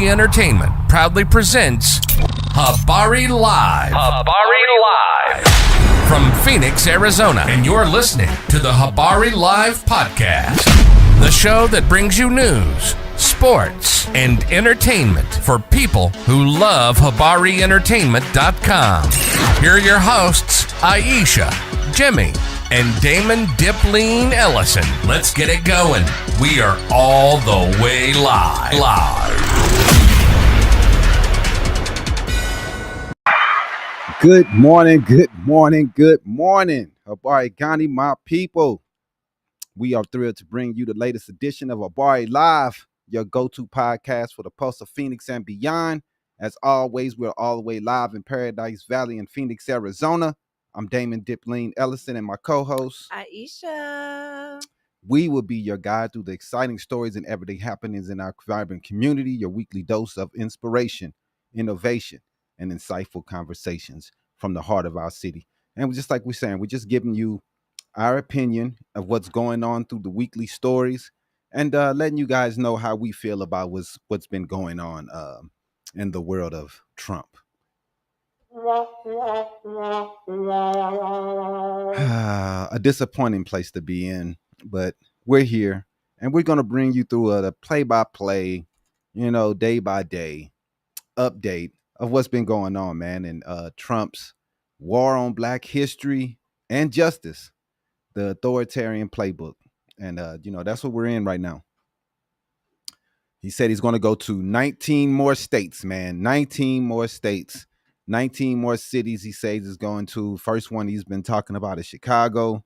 Habari Entertainment proudly presents Habari Live. Habari Live. From Phoenix, Arizona. And you're listening to the Habari Live podcast, the show that brings you news, sports, and entertainment for people who love HabariEntertainment.com. Here are your hosts, Iesha, Jimmy, and Damon Dipleen Ellison. Let's get it going. We are all the way live. Good morning. Habari Gani, my people. We are thrilled to bring you the latest edition of Habari Live, your go-to podcast for the pulse of Phoenix and beyond. As always, we're all the way live in Paradise Valley in Phoenix, Arizona. I'm Damon Dipleen Ellison and my co-host, Iesha. We will be your guide through the exciting stories and everyday happenings in our vibrant community, your weekly dose of inspiration, innovation, and insightful conversations from the heart of our city. And just like we're saying, we're just giving you our opinion of what's going on through the weekly stories and letting you guys know how we feel about what's been going on in the world of Trump. A disappointing place to be in, but we're here and we're going to bring you through the play-by-play, day by day update of what's been going on, man, and Trump's war on Black history and justice, the authoritarian playbook. And that's what we're in right now. He said he's going to go to 19 more states, man. 19 more states, 19 more cities. He says he's going to. First one he's been talking about is Chicago.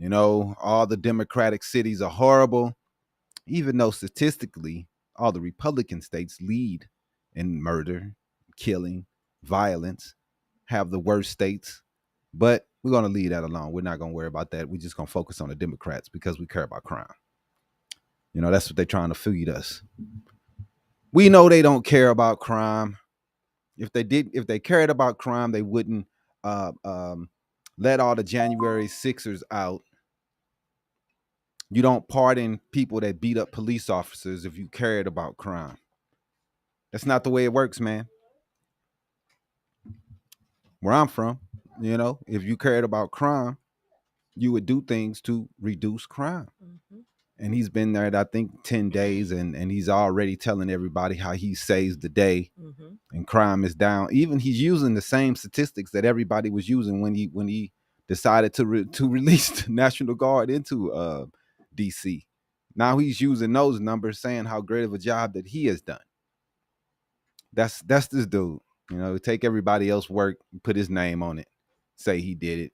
All the Democratic cities are horrible, even though statistically all the Republican states lead in murder, killing, violence, have the worst states. But we're going to leave that alone. We're not going to worry about that. We're just going to focus on the Democrats because we care about crime. That's what they're trying to feed us. We know they don't care about crime. If they cared about crime, they wouldn't let all the January 6ers out. You don't pardon people that beat up police officers if you cared about crime. That's not the way it works, man. Where I'm from, if you cared about crime, you would do things to reduce crime. Mm-hmm. And he's been there, I think, 10 days, and he's already telling everybody how he saves the day, mm-hmm. and crime is down. Even he's using the same statistics that everybody was using when he decided to release the National Guard into D.C. Now he's using those numbers, saying how great of a job that he has done. That's this dude. Take everybody else's work, put his name on it, say he did it.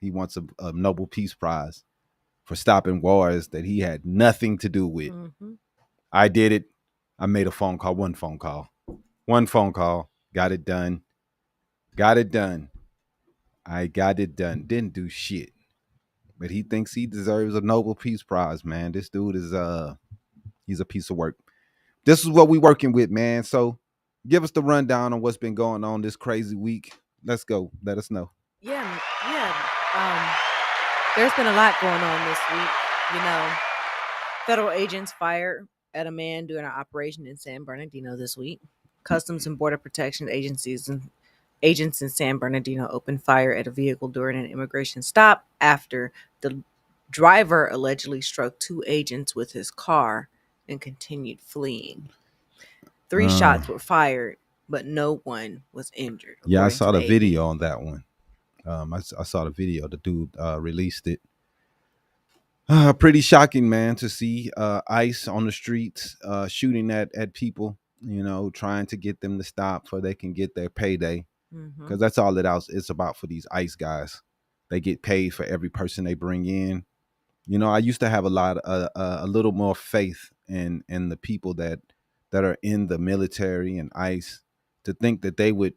He wants a Nobel Peace Prize for stopping wars that he had nothing to do with. Mm-hmm. I did it. I made a phone call, one phone call, got it done. I got it done. Didn't do shit. But he thinks he deserves a Nobel Peace Prize, man. This dude is he's a piece of work. This is what we working with, man. So give us the rundown on what's been going on this crazy week. Let's go. Let us know. Yeah. There's been a lot going on this week. Federal agents fired at a man during an operation in San Bernardino this week. Customs and Border Protection agents in San Bernardino opened fire at a vehicle during an immigration stop after the driver allegedly struck two agents with his car and continued fleeing. 3 shots were fired, but no one was injured. Yeah, I saw the video on that one. I saw the video. The dude released it. Pretty shocking, man, to see ICE on the streets shooting at people, trying to get them to stop so they can get their payday. Because that's all it's about for these ICE guys. They get paid for every person they bring in. I used to have a little more faith in the people that are in the military and ICE to think that they would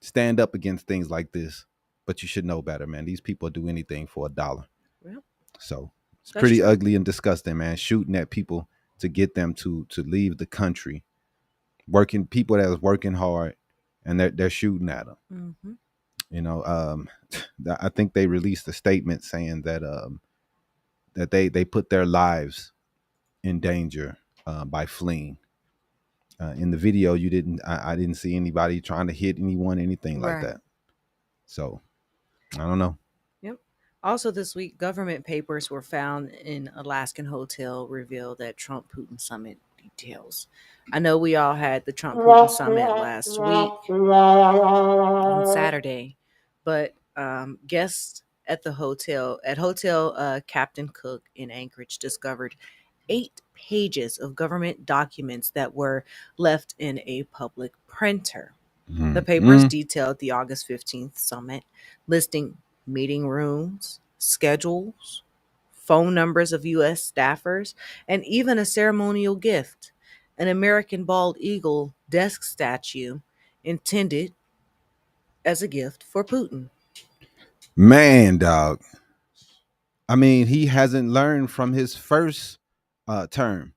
stand up against things like this. But you should know better, man. These people do anything for $1. Yep. So it's pretty ugly and disgusting, man. Shooting at people to get them to leave the country. People that is working hard, and they're shooting at them. Mm-hmm. I think they released a statement saying that that they put their lives in danger by fleeing. In the video, I didn't see anybody trying to hit anyone, anything like Right. that. So I don't know. Yep. Also, this week, government papers were found in Alaskan hotel reveal that Trump Putin summit details. I know we all had the Trump Putin summit last week on Saturday, but guests at the hotel Captain Cook in Anchorage discovered 8 pages of government documents that were left in a public printer. The papers detailed the August 15th summit, listing meeting rooms, schedules, phone numbers of U.S. staffers, and even a ceremonial gift, an American bald eagle desk statue intended as a gift for Putin. Man, dog. I mean, he hasn't learned from his first term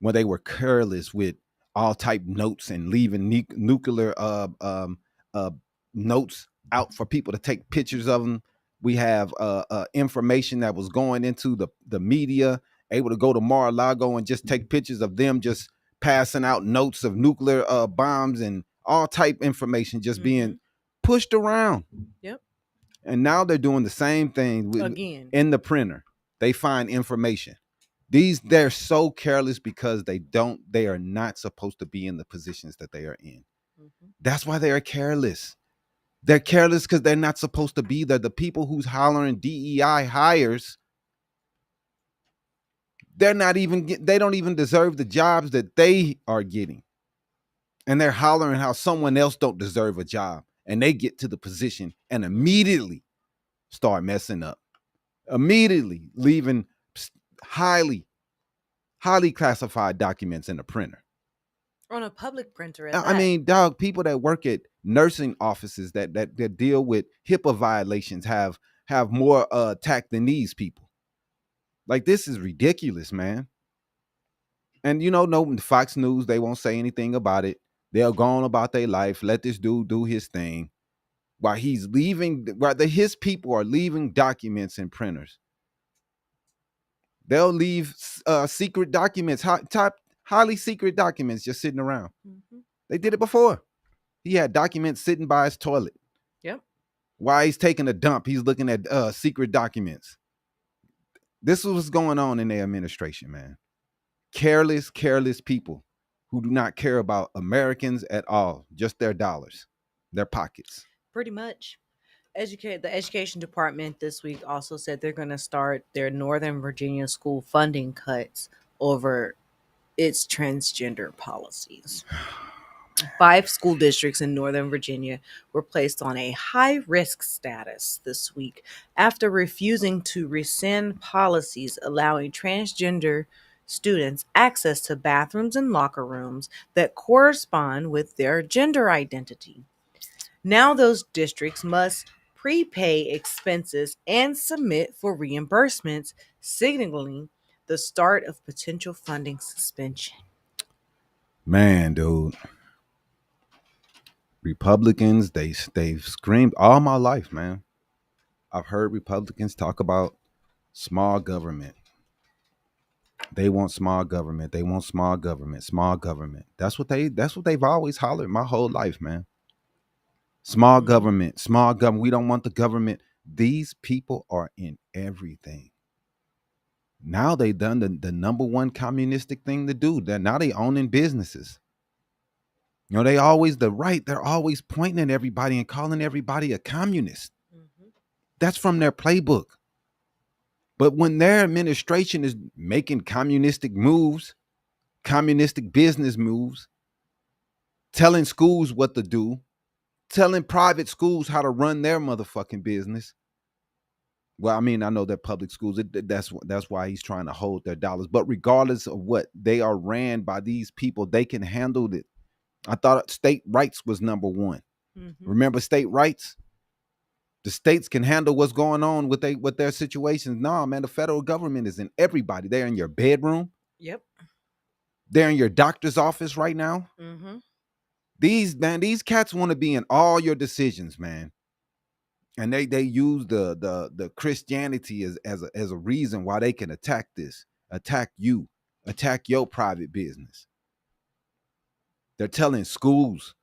when they were careless with all type notes and leaving nuclear uh, notes out for people to take pictures of them. We have information that was going into the media, able to go to Mar-a-Lago and just take pictures of them just passing out notes of nuclear bombs and all type information just being pushed around. Yep. And now they're doing the same thing Again. in the printer. They find information. They're so careless because they are not supposed to be in the positions that they are in. That's why they are careless. They're careless because they're not supposed to be there. The people who's hollering DEI hires, they don't even deserve the jobs that they are getting. And they're hollering how someone else don't deserve a job. And they get to the position and immediately start messing up. Immediately leaving highly classified documents in a printer. On a public printer. I mean, dog, people that work at nursing offices that deal with HIPAA violations have more tact than these people. Like, this is ridiculous, man. And no, Fox News, they won't say anything about it. They'll go on about their life. Let this dude do his thing. While his people are leaving documents in printers. They'll leave secret documents, highly secret documents just sitting around. They did it before. He had documents sitting by his toilet. Yep. While he's taking a dump, he's looking at secret documents. This is what's going on in their administration, man. Careless people who do not care about Americans at all, just their dollars, their pockets. Pretty much. The education department this week also said they're going to start their Northern Virginia school funding cuts over its transgender policies. 5 school districts in Northern Virginia were placed on a high-risk status this week after refusing to rescind policies allowing transgender students access to bathrooms and locker rooms that correspond with their gender identity. Now those districts must prepay expenses and submit for reimbursements, signaling the start of potential funding suspension. Man, dude. Republicans, they've screamed all my life, man. I've heard Republicans talk about small government. They want small government. They want small government. Small government. That's what they've always hollered my whole life, man. Small government. Small government. We don't want the government. These people are in everything. Now they done the number one communistic thing to do. Now they owning businesses. They're always pointing at everybody and calling everybody a communist. That's from their playbook. But when their administration is making communistic moves, communistic business moves, telling schools what to do, telling private schools how to run their motherfucking business. Well, I mean, I know they're public schools. That's why he's trying to hold their dollars. But regardless of what, they are ran by these people. They can handle it. I thought state rights was number one. Remember state rights? The states can handle what's going on with their situations. No, man, the federal government is in everybody. They're in your bedroom. Yep. They're in your doctor's office right now. These cats want to be in all your decisions, man. And they use the Christianity as a reason why they can attack you, attack your private business. They're telling schools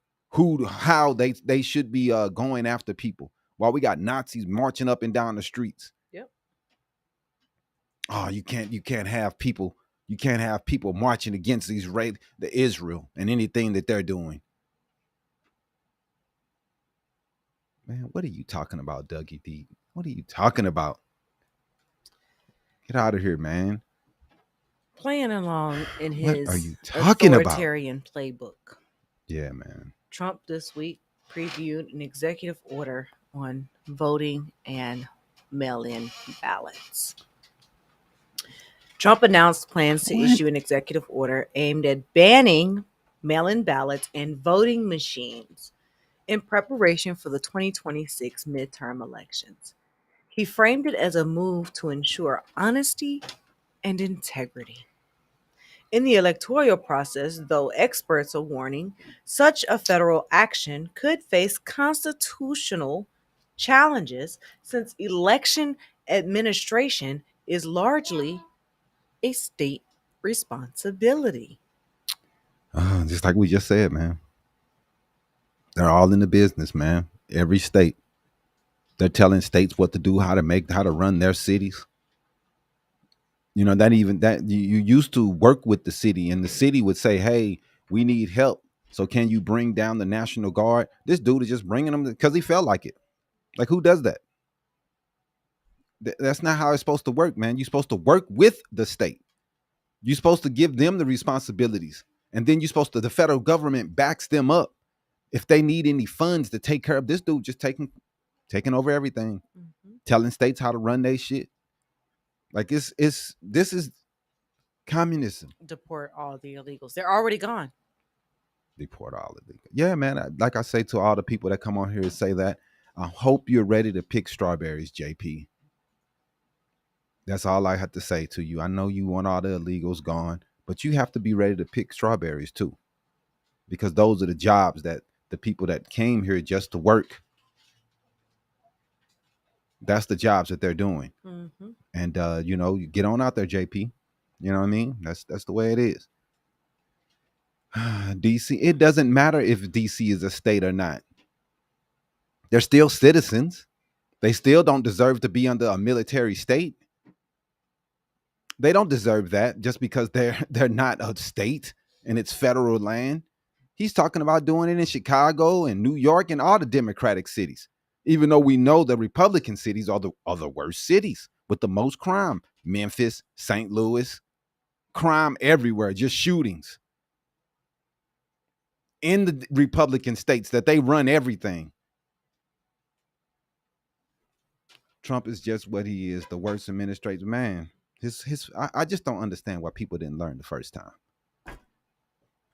how they should be going after people, while we got Nazis marching up and down the streets. Yep. Oh, you can't have people marching against the Israel and anything that they're doing. Man, what are you talking about, Dougie D? What are you talking about? Get out of here, man. Playing along in What his are you talking about? authoritarian playbook. Yeah, man. Trump this week previewed an executive order on voting and mail-in ballots. Trump announced plans to issue an executive order aimed at banning mail-in ballots and voting machines in preparation for the 2026 midterm elections. He framed it as a move to ensure honesty and integrity in the electoral process, though experts are warning such a federal action could face constitutional challenges since election administration is largely a state responsibility. Just like we just said, man. They're all in the business, man. Every state. They're telling states what to do, how to run their cities. You know, that you used to work with the city, and the city would say, hey, we need help. So can you bring down the National Guard? This dude is just bringing them because he felt like it. Like, who does that? That's not how it's supposed to work, man. You're supposed to work with the state. You're supposed to give them the responsibilities. And then the federal government backs them up. If they need any funds to take care of this dude, just taking over everything, telling states how to run their shit. Like this is communism. Deport all the illegals. They're already gone. Deport all illegal. Yeah, man. Like I say to all the people that come on here and say that, I hope you're ready to pick strawberries, JP. That's all I have to say to you. I know you want all the illegals gone, but you have to be ready to pick strawberries too, because those are the jobs that the people that came here just to work. That's the jobs that they're doing. Mm-hmm. And you get on out there, JP. You know what I mean? That's the way it is. DC, it doesn't matter if DC is a state or not. They're still citizens. They still don't deserve to be under a military state. They don't deserve that just because they're not a state and it's federal land. He's talking about doing it in Chicago and New York and all the Democratic cities, even though we know the Republican cities are the worst cities with the most crime. Memphis, St. Louis, crime everywhere, just shootings. In the Republican states that they run everything. Trump is just what he is, the worst administrator. Man, I just don't understand why people didn't learn the first time.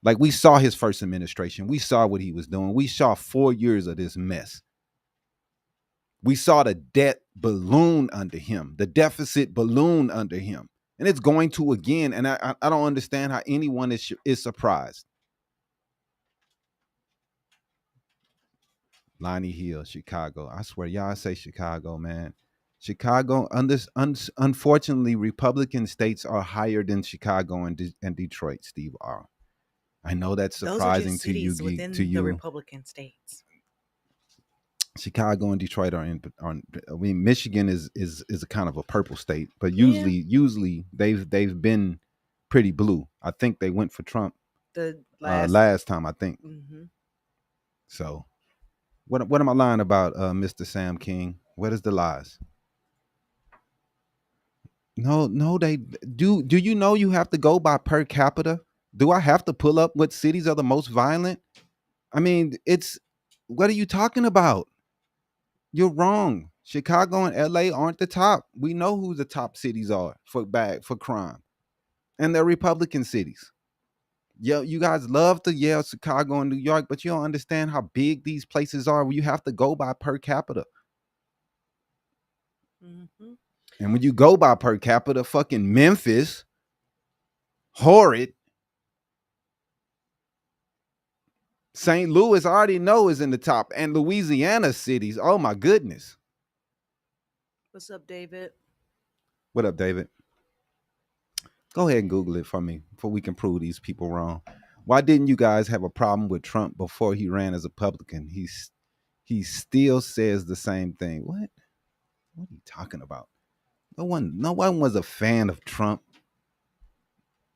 Like, we saw his first administration. We saw what he was doing. We saw 4 years of this mess. We saw the debt balloon under him, the deficit balloon under him. And it's going to again. And I don't understand how anyone is surprised. Lonnie Hill, Chicago. I swear, y'all say Chicago, man. Chicago, unfortunately, Republican states are higher than Chicago and Detroit, Steve R. I know that's surprising to you. Within the Republican states. Chicago and Detroit are Michigan is a kind of a purple state, but usually they've been pretty blue. I think they went for Trump the last time, I think. Mm-hmm. So what am I lying about, Mr. Sam King? What is the lies? No, they do. Do you know you have to go by per capita? Do I have to pull up what cities are the most violent? I mean, what are you talking about? You're wrong. Chicago and LA aren't the top. We know who the top cities are for crime. And they're Republican cities. Yeah, you guys love to yell Chicago and New York, but you don't understand how big these places are. You have to go by per capita. Mm-hmm. And when you go by per capita, fucking Memphis, horrid. St. Louis, I already know, is in the top. And Louisiana cities, oh my goodness. What's up, David? What up, David? Go ahead and Google it for me before we can prove these people wrong. Why didn't you guys have a problem with Trump before he ran as a Republican? He still says the same thing. What are you talking about? No one was a fan of Trump.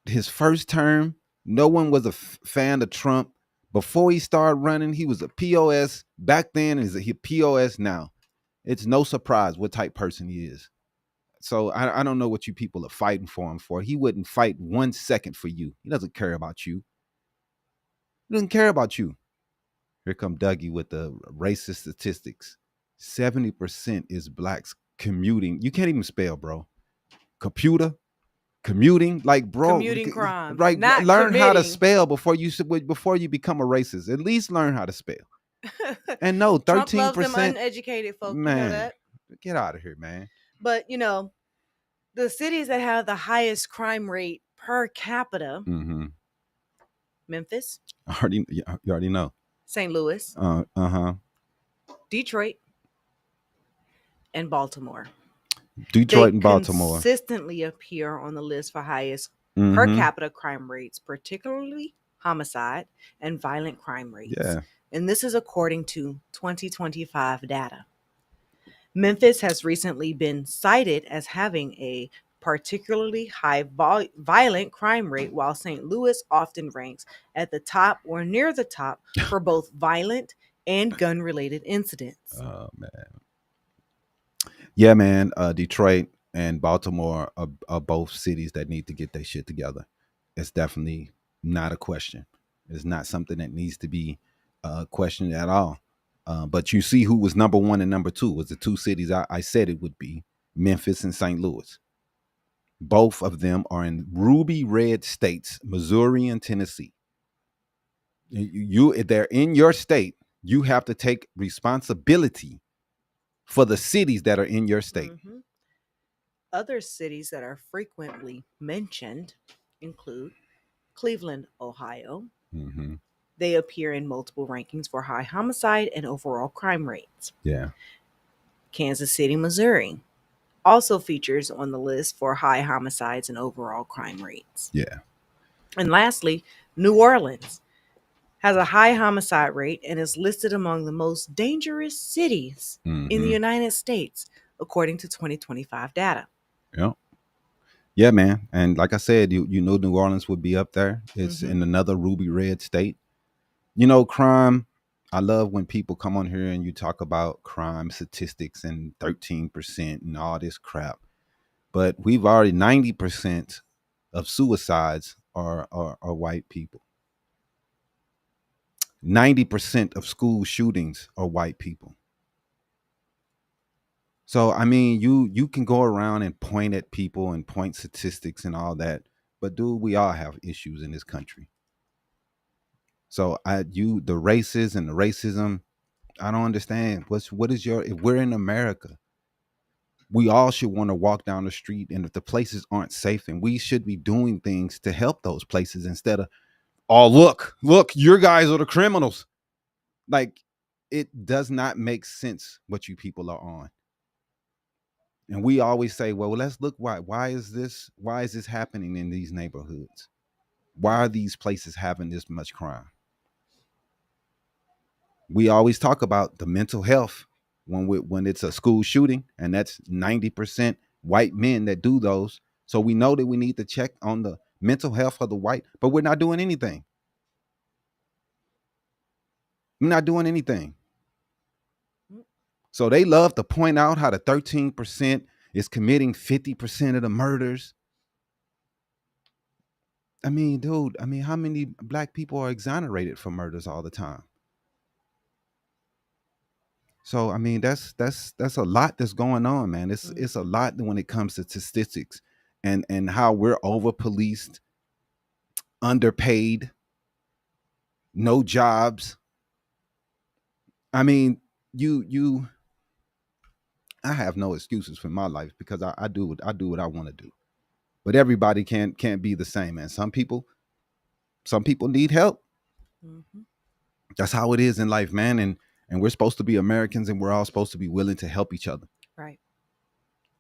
His first term, no one was a fan of Trump. Before he started running, he was a POS back then, and he's a POS now. It's no surprise what type person he is. So I don't know what you people are fighting for him for. He wouldn't fight 1 second for you. He doesn't care about you. He doesn't care about you. Here come Dougie with the racist statistics. 70% is blacks commuting. You can't even spell, bro. Commuting, like, bro, Commuting crimes, right? not Learn how to committing. spell before you become a racist. At least learn how to spell. And no, 13%. Trump loves them uneducated folk. Man, you know that. Get out of here, man. But the cities that have the highest crime rate per capita: Memphis, You already know. St. Louis, Detroit, and Baltimore. Detroit They and Baltimore consistently appear on the list for highest per capita crime rates, particularly homicide and violent crime rates. Yeah. And this is according to 2025 data. Memphis has recently been cited as having a particularly high violent crime rate, while St. Louis often ranks at the top or near the top for both violent and gun-related incidents. Oh, man. Yeah, man. Detroit and Baltimore are both cities that need to get their shit together. It's definitely not a question. It's not something that needs to be questioned at all. But you see who was number one and number two was the two cities I said it would be, Memphis and St. Louis. Both of them are in ruby red states, Missouri and Tennessee. They're in your state. You have to take responsibility for the cities that are in your state. Other cities that are frequently mentioned include Cleveland, Ohio. They appear in multiple rankings for high homicide and overall crime rates. Yeah. Kansas City, Missouri also features on the list for high homicides and overall crime rates. Yeah. And lastly, New Orleans has a high homicide rate and is listed among the most dangerous cities in the United States, according to 2025 data. Yeah. Yeah, man. And like I said, you know New Orleans would be up there. It's in another ruby red state. Crime. I love when people come on here and you talk about crime statistics and 13% and all this crap. But we've already 90% of suicides are white people. 90% of school shootings are white people. So, I mean, you can go around and point at people and point statistics and all that. But dude, we all have issues in this country. So the races and the racism, I don't understand. If we're in America, we all should want to walk down the street, and if the places aren't safe, then we should be doing things to help those places instead of, oh, look, your guys are the criminals. Like, it does not make sense what you people are on. And we always say, well, let's look why is this happening in these neighborhoods? Why are these places having this much crime? We always talk about the mental health when it's a school shooting, and that's 90% white men that do those. So we know that we need to check on the mental health of the white, but we're not doing anything. We're not doing anything. So they love to point out how the 13% is committing 50% of the murders. I mean, dude, how many black people are exonerated for murders all the time? So, I mean, that's a lot that's going on, man. It's a lot when it comes to statistics and how we're over policed, underpaid, no jobs. I mean, I have no excuses for my life because I do what I want to do. But everybody can't be the same, man. Some people need help. That's how it is in life, man. And we're supposed to be Americans, and we're all supposed to be willing to help each other. Right.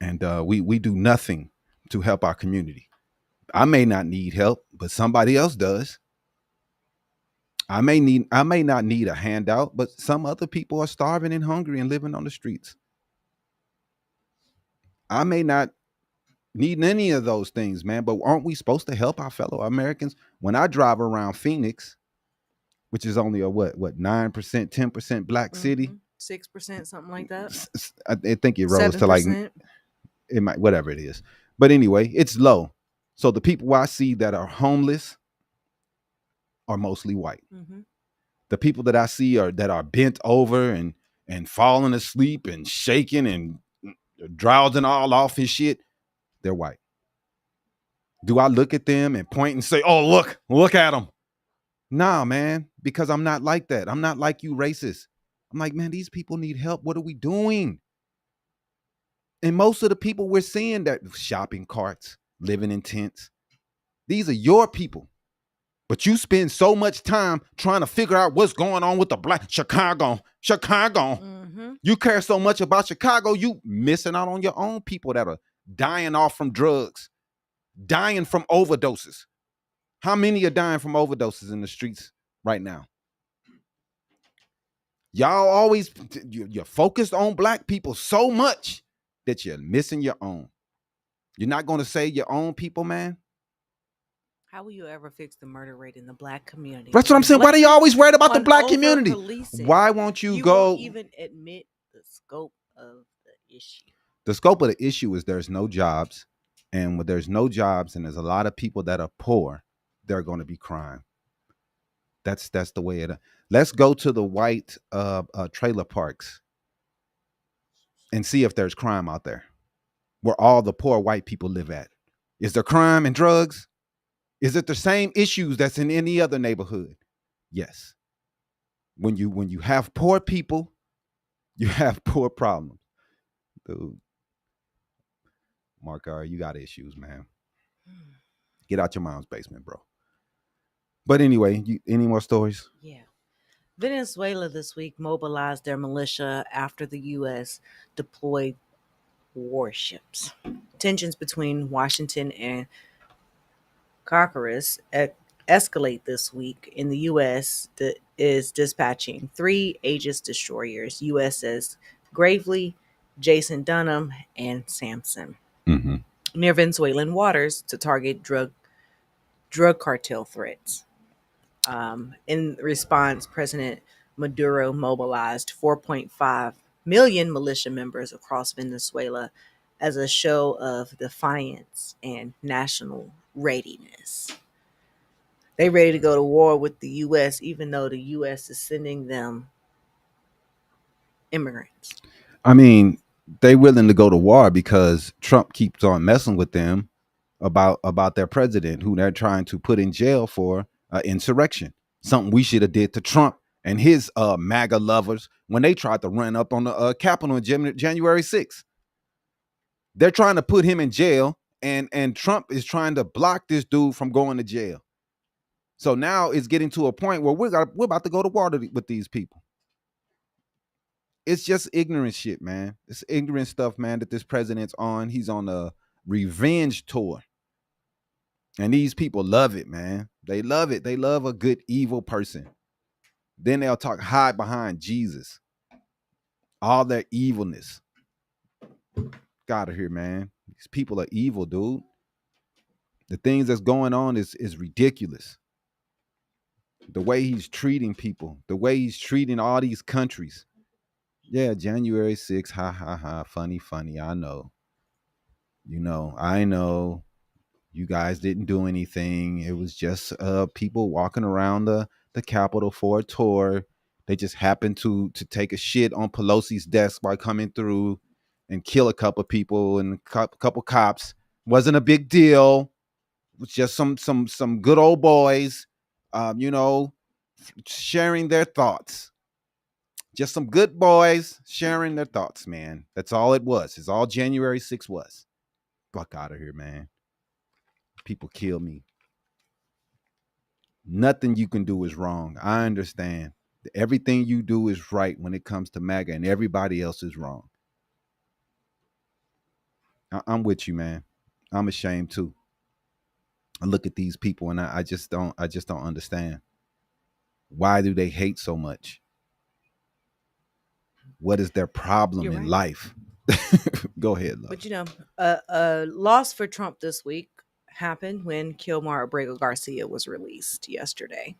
And we do nothing to help our community. I may not need help, but somebody else does. I may not need a handout, but some other people are starving and hungry and living on the streets. I may not need any of those things, man, but aren't we supposed to help our fellow Americans? When I drive around Phoenix, which is only a what 9%, 10% black city, 6%, something like that. I think it rose to like 7%. it might whatever it is, but anyway, it's low. So the people I see that are homeless are mostly white. The people that I see that are bent over and falling asleep and shaking and drowsing all off his shit, they're white. Do I look at them and point and say, "Oh, look at them"? Nah, man, because I'm not like that. I'm not like you racist. I'm like, man, these people need help. What are we doing? And most of the people we're seeing that shopping carts, living in tents, these are your people. But you spend so much time trying to figure out what's going on with the black Chicago. You care so much about Chicago, you missing out on your own people that are dying off from drugs, dying from overdoses. How many are dying from overdoses in the streets right now? Y'all always, you're focused on black people so much that you're missing your own. You're not going to save your own people, man. How will you ever fix the murder rate in the black community? That's what I'm saying. Why are you always worried about the black community? Why won't you go? Won't even admit the scope of the issue. The scope of the issue is there's no jobs. And when there's no jobs and there's a lot of people that are poor, they're going to be crime. That's the way it is. Let's go to the white trailer parks and see if there's crime out there where all the poor white people live at. Is there crime and drugs? Is it the same issues that's in any other neighborhood? Yes. When you have poor people, you have poor problems. Dude. Mark, you got issues, man. Get out your mom's basement, bro. But anyway, any more stories? Yeah. Venezuela this week mobilized their militia after the U.S. deployed warships. Tensions between Washington and Caracas escalate this week. In the U.S. is dispatching 3 Aegis destroyers, USS Gravely, Jason Dunham, and Samson, near Venezuelan waters to target drug cartel threats. In response, President Maduro mobilized 4.5 million militia members across Venezuela as a show of defiance and national readiness. They ready to go to war with the U.S., even though the U.S. is sending them immigrants. I mean, they willing to go to war because Trump keeps on messing with them about their president, who they're trying to put in jail for insurrection. Something we should have did to Trump and his MAGA lovers when they tried to run up on the Capitol on January 6th. They're trying to put him in jail, and Trump is trying to block this dude from going to jail. So now it's getting to a point where we're about to go to war with these people. It's just ignorant shit, man. It's ignorant stuff, man, that this president's on. He's on a revenge tour. And these people love it, man. They love it. They love a good evil person. Then they'll hide behind Jesus. All their evilness. Get out of here, man. These people are evil, dude. The things that's going on is ridiculous. The way he's treating people, the way he's treating all these countries. Yeah, January 6th, ha, ha, ha, funny, I know. I know you guys didn't do anything. It was just people walking around the Capitol for a tour. They just happened to take a shit on Pelosi's desk while coming through and kill a couple people and a couple cops. Wasn't a big deal. It was just some good old boys, sharing their thoughts. Just some good boys sharing their thoughts, man. That's all it was. It's all January 6th was. Fuck out of here, man. People kill me. Nothing you can do is wrong. I understand. Everything you do is right when it comes to MAGA, and everybody else is wrong. I'm with you, man. I'm ashamed too. I look at these people and I just don't understand. Why do they hate so much? What is their problem in life? Go ahead, love. But a loss for Trump this week happened when Kilmar Abrego Garcia was released yesterday.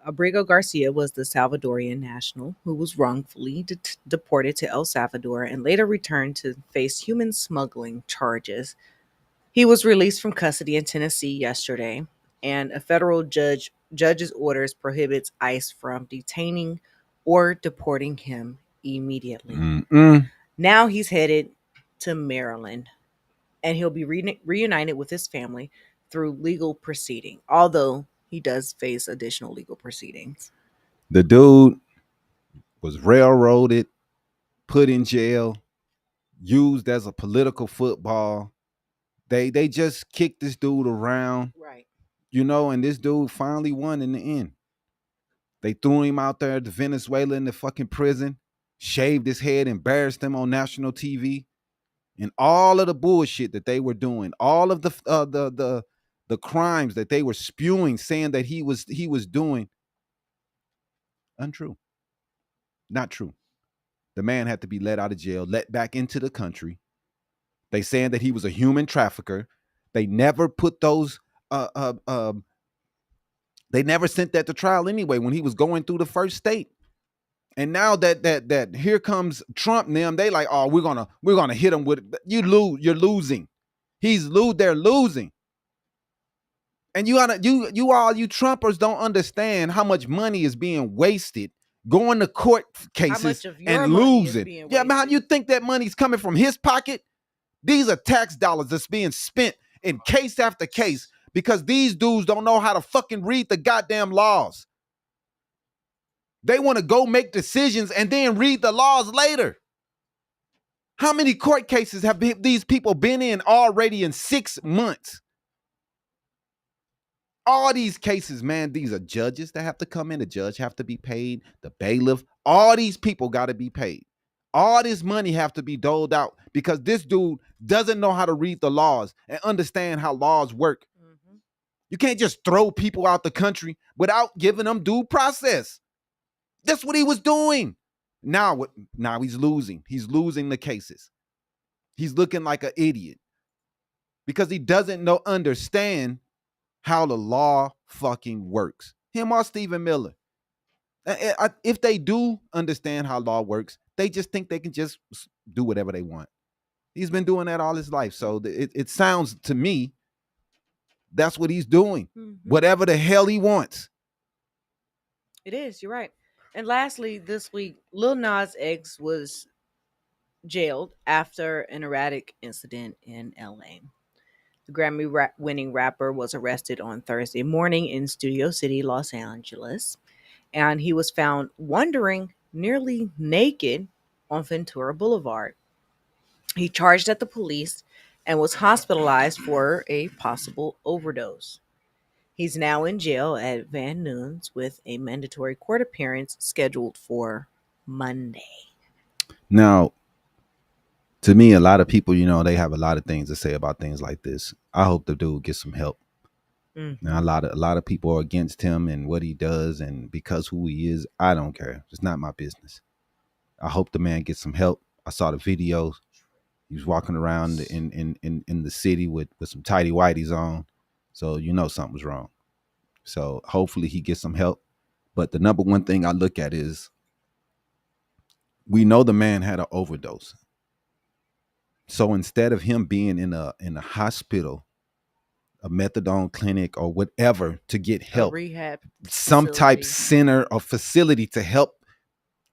Abrego Garcia was the Salvadorian national who was wrongfully deported to El Salvador and later returned to face human smuggling charges. He was released from custody in Tennessee yesterday, and a federal judge's orders prohibits ICE from detaining or deporting him immediately. Now he's headed to Maryland, and he'll be reunited with his family through legal proceeding, although he does face additional legal proceedings. The dude was railroaded, put in jail, used as a political football. They just kicked this dude around, right? And this dude finally won in the end. They threw him out there to Venezuela in the fucking prison, shaved his head, embarrassed him on national TV, and all of the bullshit that they were doing, all of the crimes that they were spewing, saying that he was doing, untrue, not true. The man had to be let out of jail, let back into the country. They saying that he was a human trafficker. They never put those. They never sent that to trial anyway when he was going through the first state. And now that here comes Trump and them, they like, oh, we're gonna hit him with you lose. You're losing. They're losing. And you Trumpers don't understand how much money is being wasted going to court cases and losing. Yeah, man, how you think that money's coming from his pocket? These are tax dollars that's being spent in case after case because these dudes don't know how to fucking read the goddamn laws. They want to go make decisions and then read the laws later. How many court cases have these people been in already in 6 months? All these cases, man, these are judges that have to come in. The judge have to be paid. The bailiff, all these people got to be paid. All this money have to be doled out because this dude doesn't know how to read the laws and understand how laws work. Mm-hmm. You can't just throw people out the country without giving them due process. That's what he was doing. Now he's losing. He's losing the cases. He's looking like an idiot because he doesn't understand how the law fucking works. Him or Stephen Miller. If they do understand how law works, they just think they can just do whatever they want. He's been doing that all his life. So it sounds to me that's what he's doing. Mm-hmm. Whatever the hell he wants. It is. You're right. And lastly, this week, Lil Nas X was jailed after an erratic incident in LA. The Grammy-winning rapper was arrested on Thursday morning in Studio City, Los Angeles, and he was found wandering nearly naked on Ventura Boulevard. He charged at the police and was hospitalized for a possible overdose. He's now in jail at Van Nuys with a mandatory court appearance scheduled for Monday. Now, to me, a lot of people, they have a lot of things to say about things like this. I hope the dude gets some help. Mm-hmm. Now, a lot of people are against him and what he does, and because who he is, I don't care. It's not my business. I hope the man gets some help. I saw the videos. He was walking around in the city with some tighty whities on. So something was wrong. So hopefully he gets some help. But the number one thing I look at is we know the man had an overdose. So instead of him being in a hospital, a methadone clinic or whatever to get help, a rehab some type center or facility to help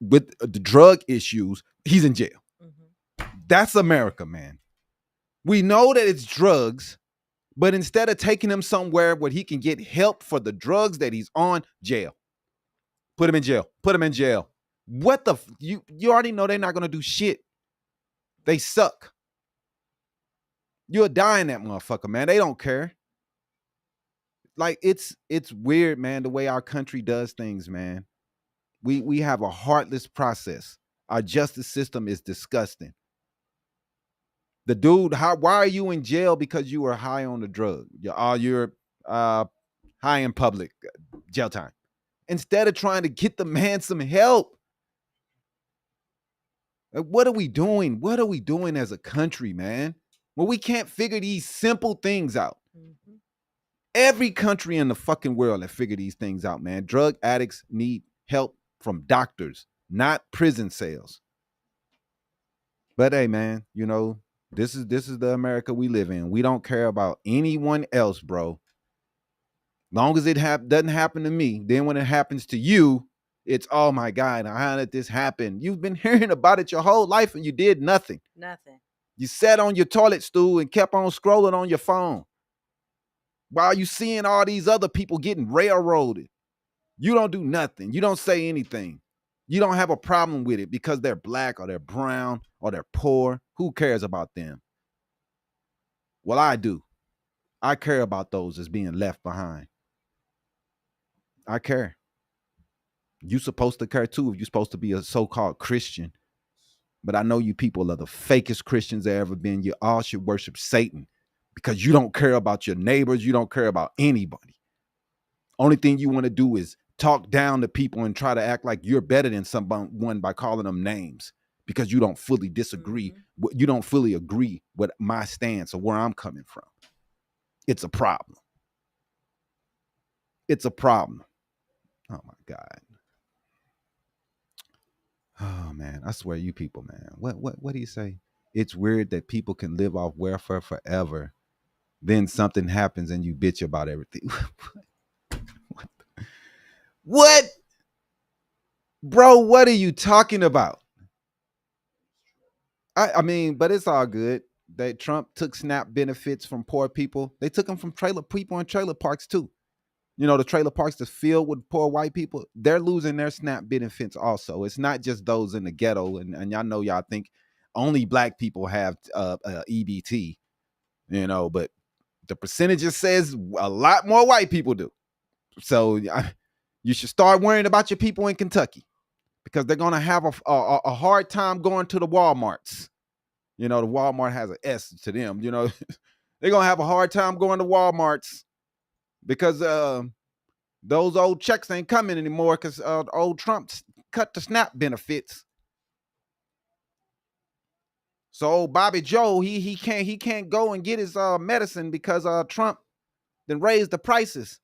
with the drug issues, he's in jail. Mm-hmm. That's America, man. We know that it's drugs. But instead of taking him somewhere where he can get help for the drugs that he's on, jail. Put him in jail. Put him in jail. What the you already know they're not gonna do shit. They suck. You're dying that motherfucker, man. They don't care. Like it's weird, man, the way our country does things, man. We have a heartless process. Our justice system is disgusting. The dude, why are you in jail? Because you were high on the drug. You're high in public, jail time. Instead of trying to get the man some help. What are we doing? What are we doing as a country, man? Well, we can't figure these simple things out. Mm-hmm. Every country in the fucking world have figured these things out, man. Drug addicts need help from doctors, not prison cells. But hey, man, you know, this is the America we live in. We don't care about anyone else, bro. Long as it doesn't happen to me, then when it happens to you, it's, oh my God, how did this happen? You've been hearing about it your whole life and you did nothing. Nothing. You sat on your toilet stool and kept on scrolling on your phone while you seeing all these other people getting railroaded. You don't do nothing. You don't say anything. You don't have a problem with it because they're black or they're brown or they're poor. Who cares about them? Well, I do. I care about those that's being left behind. I care. You're supposed to care too if you're supposed to be a so-called Christian. But I know you people are the fakest Christians there ever been. You all should worship Satan because you don't care about your neighbors. You don't care about anybody. Only thing you want to do is talk down to people and try to act like you're better than someone by calling them names because you don't fully disagree. Mm-hmm. You don't fully agree with my stance or where I'm coming from. It's a problem. It's a problem. Oh my God. Oh man, I swear you people, man. What do you say? It's weird that people can live off welfare forever. Then something happens and you bitch about everything. What? Bro, what are you talking about? I mean, but it's all good. That Trump took SNAP benefits from poor people. They took them from trailer people in trailer parks too. You know, the trailer parks that's filled with poor white people, they're losing their SNAP benefits also. It's not just those in the ghetto. And y'all know, y'all think only black people have EBT, you know, but the percentages says a lot more white people do. So you should start worrying about your people in Kentucky because they're going to have a hard time going to the Walmarts. You know, the Walmart has an S to them, you know. They're going to have a hard time going to Walmarts because those old checks ain't coming anymore because old Trump cut the SNAP benefits. So old Bobby Joe, he can't go and get his medicine because Trump then raised the prices.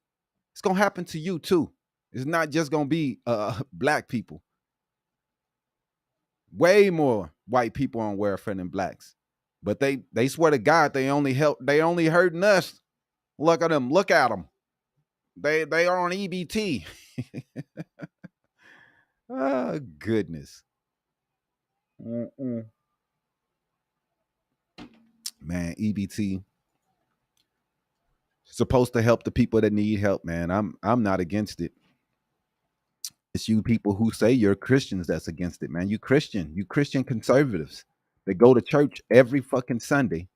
It's gonna happen to you too. It's not just gonna be black people. Way more white people on welfare than blacks. But they swear to God they only hurting us. Look at them. Look at them. They are on EBT. Oh, goodness. Mm-mm. Man, EBT supposed to help the people that need help, man. I'm not against it. It's you people who say you're Christians that's against it, man. You Christian conservatives that go to church every fucking Sunday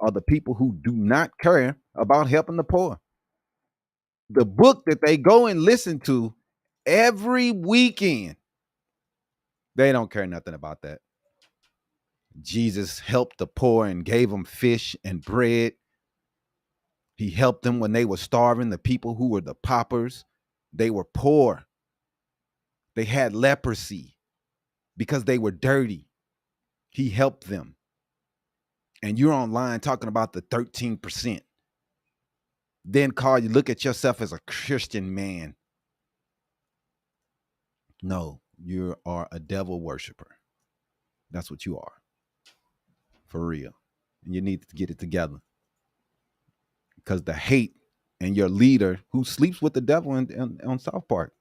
are the people who do not care about helping the poor. The book that they go and listen to every weekend, they don't care nothing about that. Jesus helped the poor and gave them fish and bread. He helped them when they were starving. The people who were the paupers, they were poor. They had leprosy because they were dirty. He helped them. And you're online talking about the 13%. Then look at yourself as a Christian man. No, you are a devil worshiper. That's what you are. For real. And you need to get it together. Because the hate and your leader who sleeps with the devil on South Park,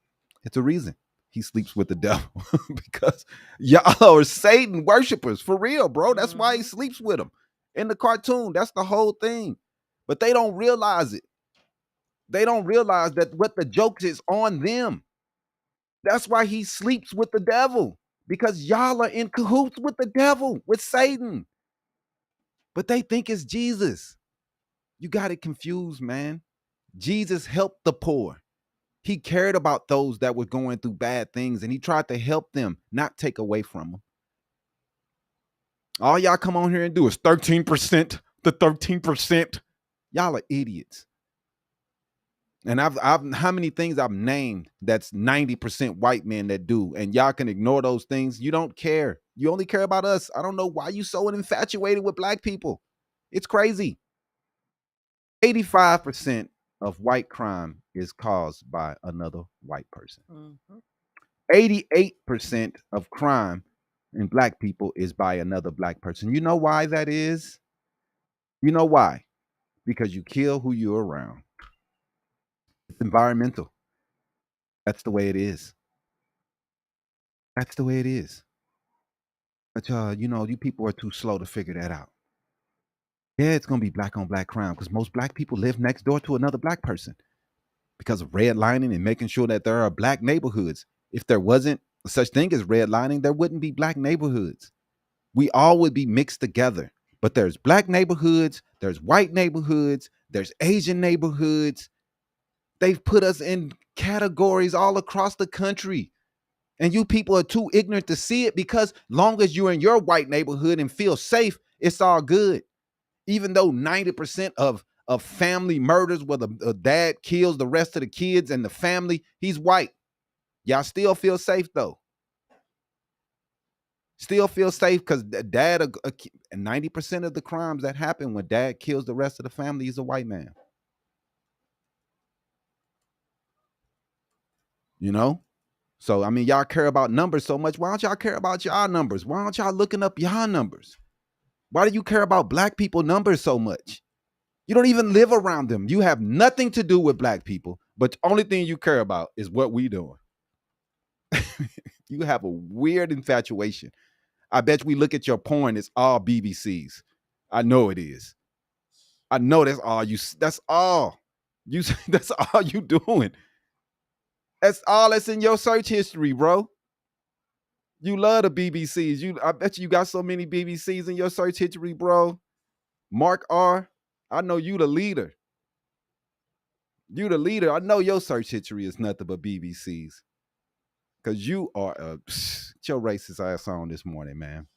it's a reason he sleeps with the devil. Because y'all are Satan worshipers. For real, bro. That's why he sleeps with him. In the cartoon, that's the whole thing. But they don't realize it. They don't realize that what the joke is on them. That's why he sleeps with the devil. Because y'all are in cahoots with the devil, with Satan. But they think it's Jesus. You got it confused, man. Jesus helped the poor. He cared about those that were going through bad things, and he tried to help them, not take away from them. All y'all come on here and do is 13%, the 13%. Y'all are idiots. And I've how many things I've named that's 90% white men that do, and y'all can ignore those things. You don't care. You only care about us. I don't know why you so infatuated with black people. It's crazy. 85% of white crime is caused by another white person. 88% of crime in black people is by another black person. You know why that is? You know why? Because you kill who you're around. It's environmental. That's the way it is. That's the way it is. But you people are too slow to figure that out. Yeah, it's gonna be black on black crime because most black people live next door to another black person because of redlining and making sure that there are black neighborhoods. If there wasn't such thing as redlining, there wouldn't be black neighborhoods. We all would be mixed together. But there's black neighborhoods, there's white neighborhoods, there's Asian neighborhoods. They've put us in categories all across the country. And you people are too ignorant to see it because long as you're in your white neighborhood and feel safe, it's all good. Even though 90% of family murders where the dad kills the rest of the kids and the family, he's white. Y'all still feel safe though. Still feel safe because dad, and 90% of the crimes that happen when dad kills the rest of the family is a white man. You know? So, I mean, y'all care about numbers so much. Why don't y'all care about y'all numbers? Why aren't y'all looking up y'all numbers? Why do you care about black people numbers so much? You don't even live around them. You have nothing to do with black people, but the only thing you care about is what we doing. You have a weird infatuation. I bet we look at your porn, it's all BBCs. I know it is. I know that's all you. That's all you. That's all you doing. That's all that's in your search history, bro. You love the BBCs. I bet you got so many BBCs in your search history, bro. Mark R. I know you the leader. You the leader. I know your search history is nothing but BBCs. Because you are your racist ass on this morning, man.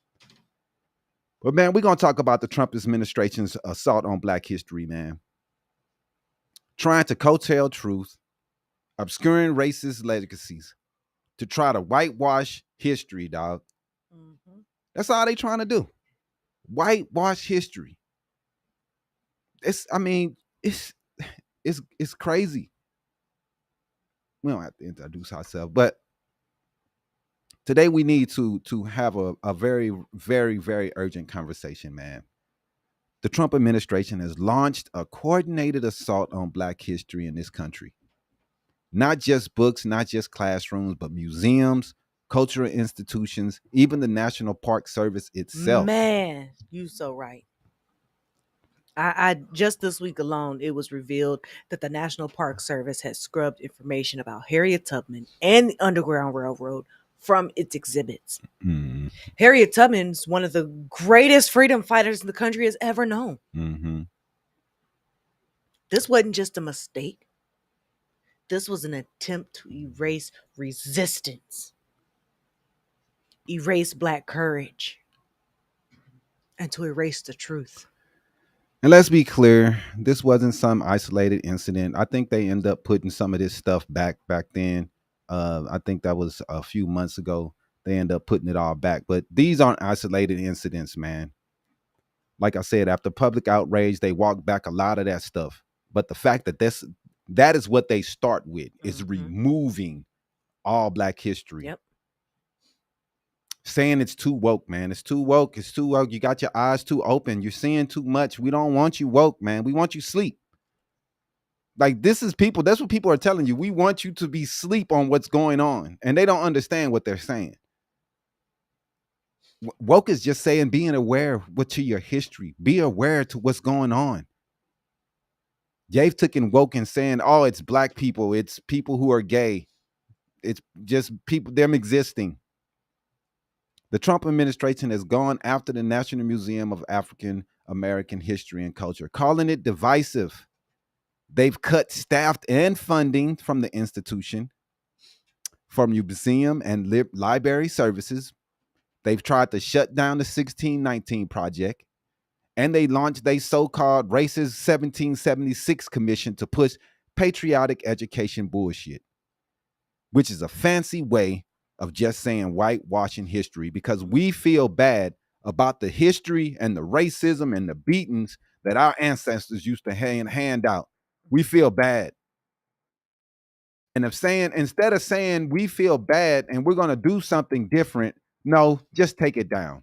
But man, we're going to talk about the Trump administration's assault on black history, man. Trying to coattail truth, obscuring racist legacies to try to whitewash history, dog. Mm-hmm. That's all they trying to do. Whitewash history. It's crazy. We don't have to introduce ourselves, but today we need to have a very, very, very urgent conversation, man. The Trump administration has launched a coordinated assault on black history in this country. Not just books, not just classrooms, but museums, cultural institutions, even the National Park Service itself. Man, you so right. I just this week alone, it was revealed that the National Park Service has scrubbed information about Harriet Tubman and the Underground Railroad from its exhibits. Mm-hmm. Harriet Tubman's one of the greatest freedom fighters the country has ever known. Mm-hmm. This wasn't just a mistake. This was an attempt to erase resistance, erase black courage, and to erase the truth. And let's be clear, this wasn't some isolated incident. I think they end up putting some of this stuff back then. I think that was a few months ago. They end up putting it all back. But these aren't isolated incidents, man. Like I said, after public outrage, they walked back a lot of that stuff. But the fact that that is what they start with, is removing all black history. Yep. Saying it's too woke, man. It's too woke. It's too woke. You got your eyes too open. You're seeing too much. We don't want you woke, man. We want you sleep. Like, this is people. That's what people are telling you. We want you to be sleep on what's going on. And they don't understand what they're saying. Woke is just saying being aware to your history. Be aware to what's going on. They've taken woke and saying, oh, it's black people. It's people who are gay. It's just people, them existing. The Trump administration has gone after the National Museum of African American History and Culture, calling it divisive. They've cut staff and funding from the institution, from museum and library services. They've tried to shut down the 1619 Project, and they launched a so-called racist 1776 commission to push patriotic education bullshit, which is a fancy way of just saying whitewashing history, because we feel bad about the history and the racism and the beatings that our ancestors used to hand out. We feel bad. And instead of saying we feel bad and we're going to do something different, no, just take it down.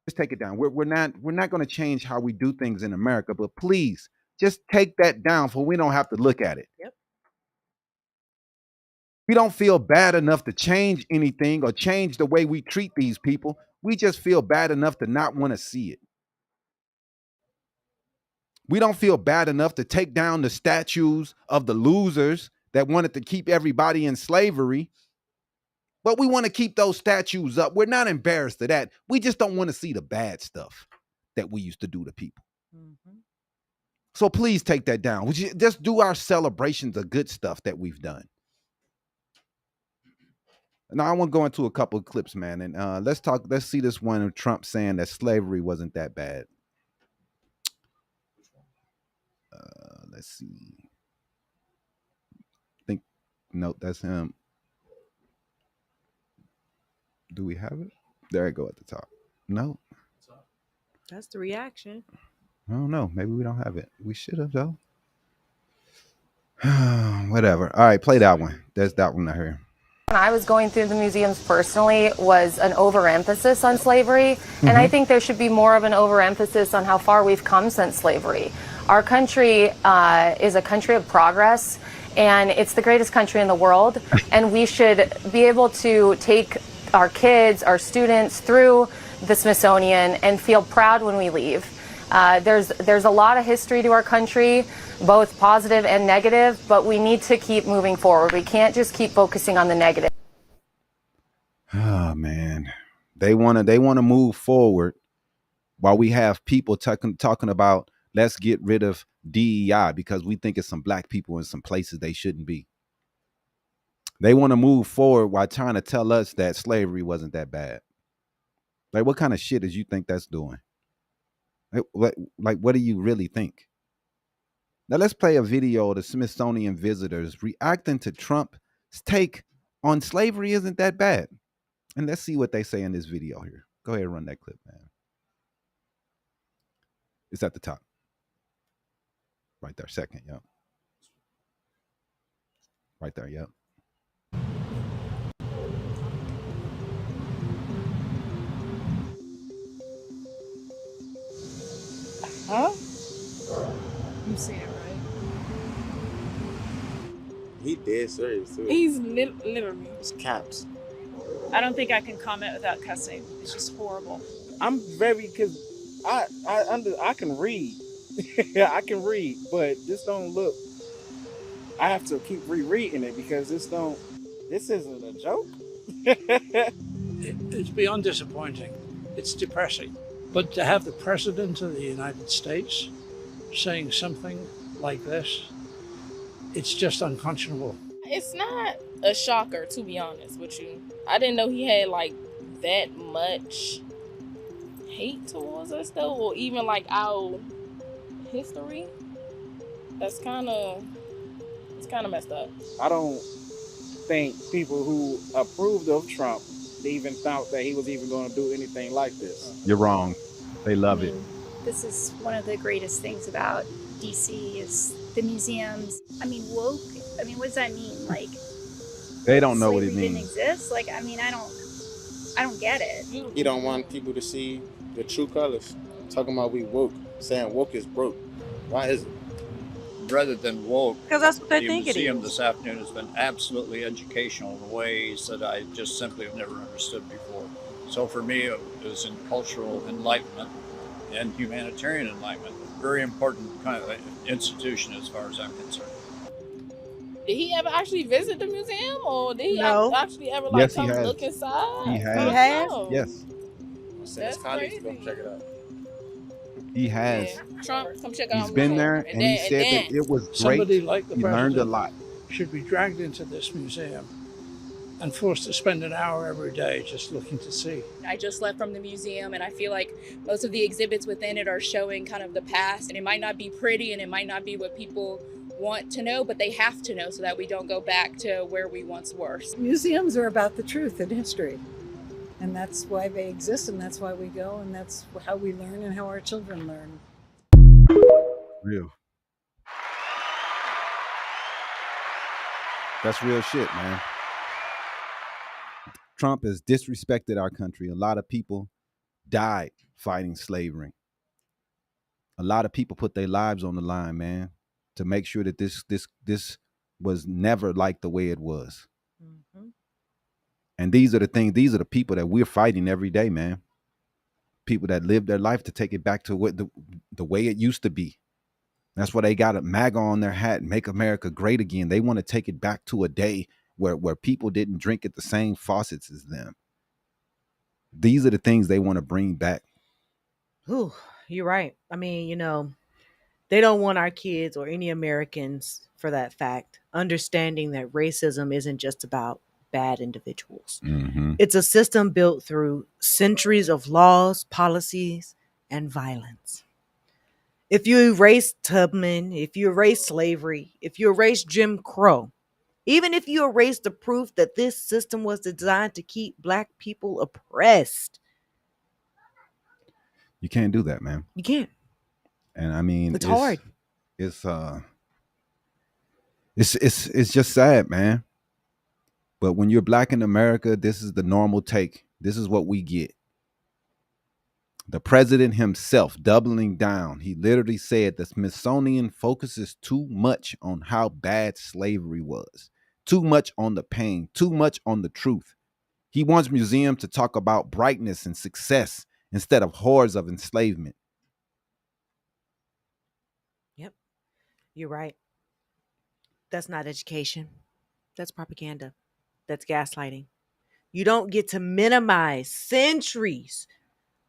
Just take it down. We're not going to change how we do things in America, but please just take that down so we don't have to look at it. Yep. We don't feel bad enough to change anything or change the way we treat these people. We just feel bad enough to not want to see it. We don't feel bad enough to take down the statues of the losers that wanted to keep everybody in slavery. But we want to keep those statues up. We're not embarrassed of that. We just don't want to see the bad stuff that we used to do to people. Mm-hmm. So please take that down. We just do our celebrations of good stuff that we've done. Now I want to go into a couple of clips, man, and let's see this one of Trump saying that slavery wasn't that bad. Let's see. Nope, that's him. Do we have it? There it go at the top. No. That's the reaction. I don't know. Maybe we don't have it. We should have, though. Whatever. All right, play that one. There's that one right here. When I was going through the museums personally was an overemphasis on slavery, and I think there should be more of an overemphasis on how far we've come since slavery. Our country is a country of progress, and it's the greatest country in the world, and we should be able to take our kids, our students through the Smithsonian and feel proud when we leave. There's a lot of history to our country, both positive and negative, but we need to keep moving forward. We can't just keep focusing on the negative. Oh man, they want to move forward while we have people talking about let's get rid of DEI because we think it's some black people in some places they shouldn't be. They want to move forward while trying to tell us that slavery wasn't that bad. Like, what kind of shit does you think that's doing? Like, what do you really think? Now, let's play a video of the Smithsonian visitors reacting to Trump's take on slavery isn't that bad. And let's see what they say in this video here. Go ahead and run that clip, man. It's at the top. Right there, second, yep. Right there, yep. Huh? You saying it right? He dead serious too. He's literally. It's caps. I don't think I can comment without cussing. It's just horrible. I'm very because I can read. I can read, but this don't look. I have to keep rereading it because this isn't a joke. It's beyond disappointing. It's depressing. But to have the President of the United States saying something like this, it's just unconscionable. It's not a shocker, to be honest with you. I didn't know he had like that much hate towards us though, or even like our history. It's kind of messed up. I don't think people who approved of Trump even thought that he was even going to do anything like this. You're wrong. They love it. This is one of the greatest things about DC is the museums. I mean, woke. I mean, what does that mean? Like, they don't know what it means. Didn't exist. Like, I mean, I don't get it. He don't want people to see the true colors. Talking about we woke, saying woke is broke. Why is it? Rather than woke, because that's what they think it is. The museum this afternoon has been absolutely educational in ways that I just simply have never understood before. So for me, it was in cultural enlightenment and humanitarian enlightenment. Very important kind of institution as far as I'm concerned. Did he ever actually visit the museum, or did he actually ever come look inside? He has. He has? Yes. That's crazy. Go check it out. He has. Yeah. Trump, come check out. He's been there, and he said that it was great. Somebody like the he learned a lot. should be dragged into this museum and forced to spend an hour every day just looking to see. I just left from the museum, and I feel like most of the exhibits within it are showing kind of the past, and it might not be pretty and it might not be what people want to know, but they have to know so that we don't go back to where we once were. Museums are about the truth and history, and that's why they exist, and that's why we go, and that's how we learn and how our children learn. Real. That's real shit, man. Trump has disrespected our country. A lot of people died fighting slavery. A lot of people put their lives on the line, man, to make sure that this was never like the way it was. Mm-hmm. And these are the things, these are the people that we're fighting every day, man. People that live their life to take it back to what the way it used to be. That's why they got a MAGA on their hat, Make America Great Again. They want to take it back to a day where people didn't drink at the same faucets as them. These are the things they want to bring back. Ooh, you're right. I mean, you know, they don't want our kids or any Americans, for that fact, understanding that racism isn't just about bad individuals. Mm-hmm. It's a system built through centuries of laws, policies, and violence. If you erase Tubman, if you erase slavery, if you erase Jim Crow, even if you erase the proof that this system was designed to keep Black people oppressed, you can't do that, man. You can't. And I mean, it's hard. It's just sad, man. But when you're Black in America, this is the normal take. This is what we get. The president himself doubling down. He literally said the Smithsonian focuses too much on how bad slavery was, too much on the pain, too much on the truth. He wants museums to talk about brightness and success instead of horrors of enslavement. Yep, you're right. That's not education. That's propaganda. That's gaslighting. You don't get to minimize centuries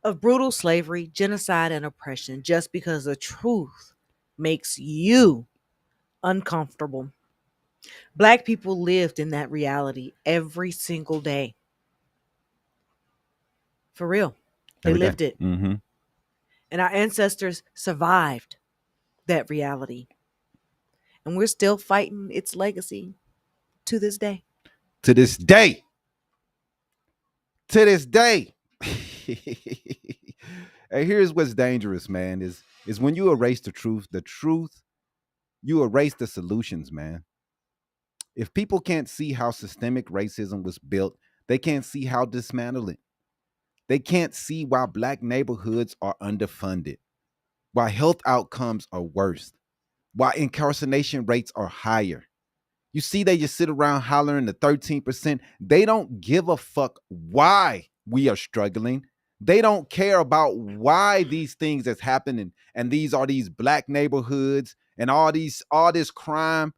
of brutal slavery, genocide, and oppression just because the truth makes you uncomfortable. Black people lived in that reality every single day. For real. They lived it. Mm-hmm. And our ancestors survived that reality. And we're still fighting its legacy to this day. To this day. To this day. And here's what's dangerous, man, is when you erase the truth, you erase the solutions, man. If people can't see how systemic racism was built, they can't see how to dismantle it. They can't see why Black neighborhoods are underfunded, why health outcomes are worse, why incarceration rates are higher. You see, they just sit around hollering the 13%. They don't give a fuck why we are struggling. They don't care about why these things that's happening, and these are these Black neighborhoods and all this crime,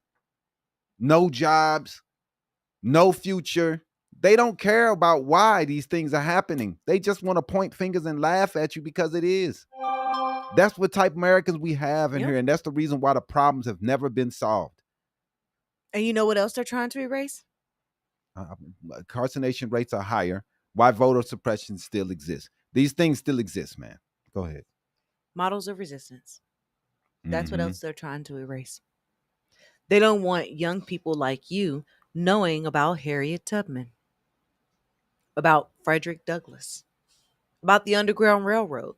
no jobs, no future. They don't care about why these things are happening. They just want to point fingers and laugh at you because it is. That's what type of Americans we have in here, and that's the reason why the problems have never been solved. And you know what else they're trying to erase? Incarceration rates are higher. Why voter suppression still exists. These things still exist, man. Go ahead. Models of resistance. That's what else they're trying to erase. They don't want young people like you knowing about Harriet Tubman, about Frederick Douglass, about the Underground Railroad,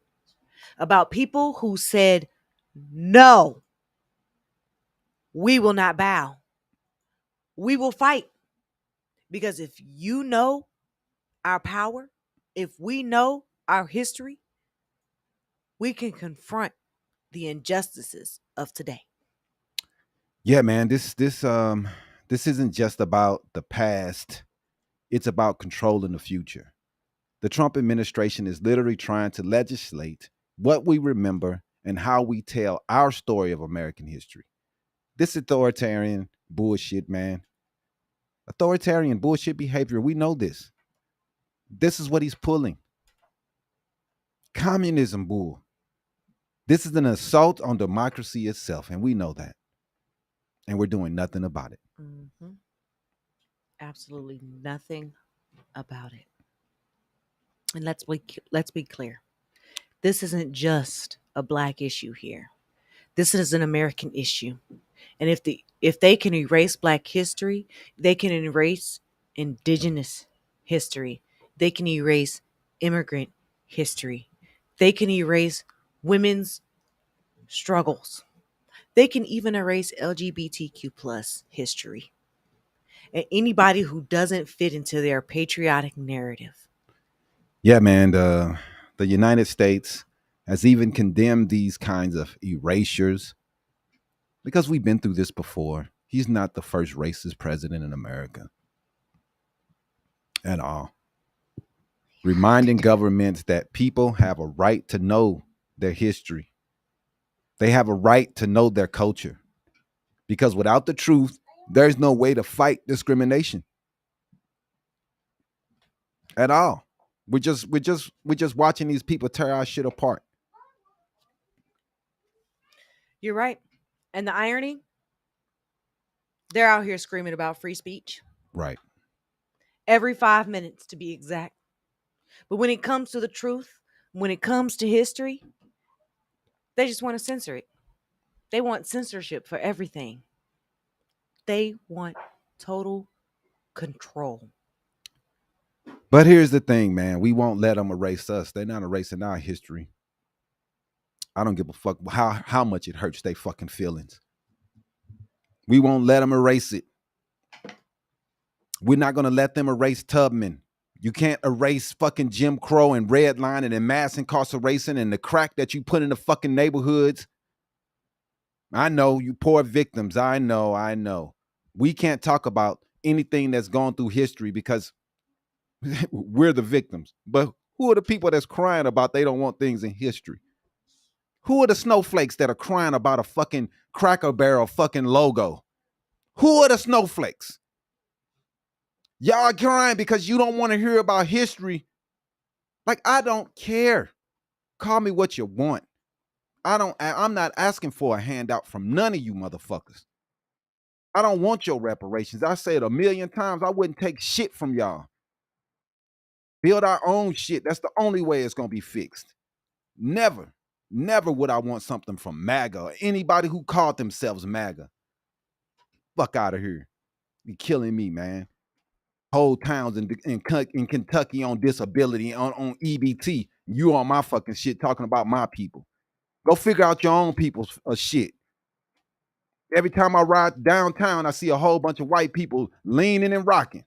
about people who said, no, we will not bow. We will fight. Because if you know our power, if we know our history, we can confront the injustices of today. Yeah, man, this isn't just about the past. It's about controlling the future. The Trump administration is literally trying to legislate what we remember and how we tell our story of American history. This authoritarian bullshit, man. Authoritarian bullshit behavior. We know this. This is what he's pulling. Communism bull. This is an assault on democracy itself, and we know that. And we're doing nothing about it. Mm-hmm. absolutely nothing about it. And let's be clear. This isn't just a black issue here. This is an American issue. And if they can erase black history, they can erase indigenous history. They can erase immigrant history. They can erase women's struggles. They can even erase LGBTQ plus history. And anybody who doesn't fit into their patriotic narrative. Yeah, man. The United States has even condemned these kinds of erasures because we've been through this before. He's not the first racist president in America at all. Reminding governments that people have a right to know their history. They have a right to know their culture. Because without the truth, there's no way to fight discrimination at all. We're just watching these people tear our shit apart. You're right. And the irony, they're out here screaming about free speech. Right. Every 5 minutes to be exact. But when it comes to the truth, when it comes to history, they just want to censor it. They want censorship for everything. They want total control. But here's the thing, man. We won't let them erase us. They're not erasing our history. I don't give a fuck how much it hurts their fucking feelings. We won't let them erase it. We're not going to let them erase Tubman. You can't erase fucking Jim Crow and redlining and mass incarceration and the crack that you put in the fucking neighborhoods. I know, you poor victims. I know. We can't talk about anything that's gone through history because we're the victims. But who are the people that's crying about they don't want things in history? Who are the snowflakes that are crying about a fucking Cracker Barrel fucking logo? Who are the snowflakes? Y'all crying because you don't want to hear about history. Like, I don't care. Call me what you want. I'm not asking for a handout from none of you motherfuckers. I don't want your reparations. I say it a million times. I wouldn't take shit from y'all. Build our own shit. That's the only way it's going to be fixed. Never would I want something from MAGA or anybody who called themselves MAGA. Fuck out of here. You're killing me, man. Whole towns in Kentucky on disability, on EBT. You on my fucking shit talking about my people. Go figure out your own people's shit. Every time I ride downtown, I see a whole bunch of white people leaning and rocking.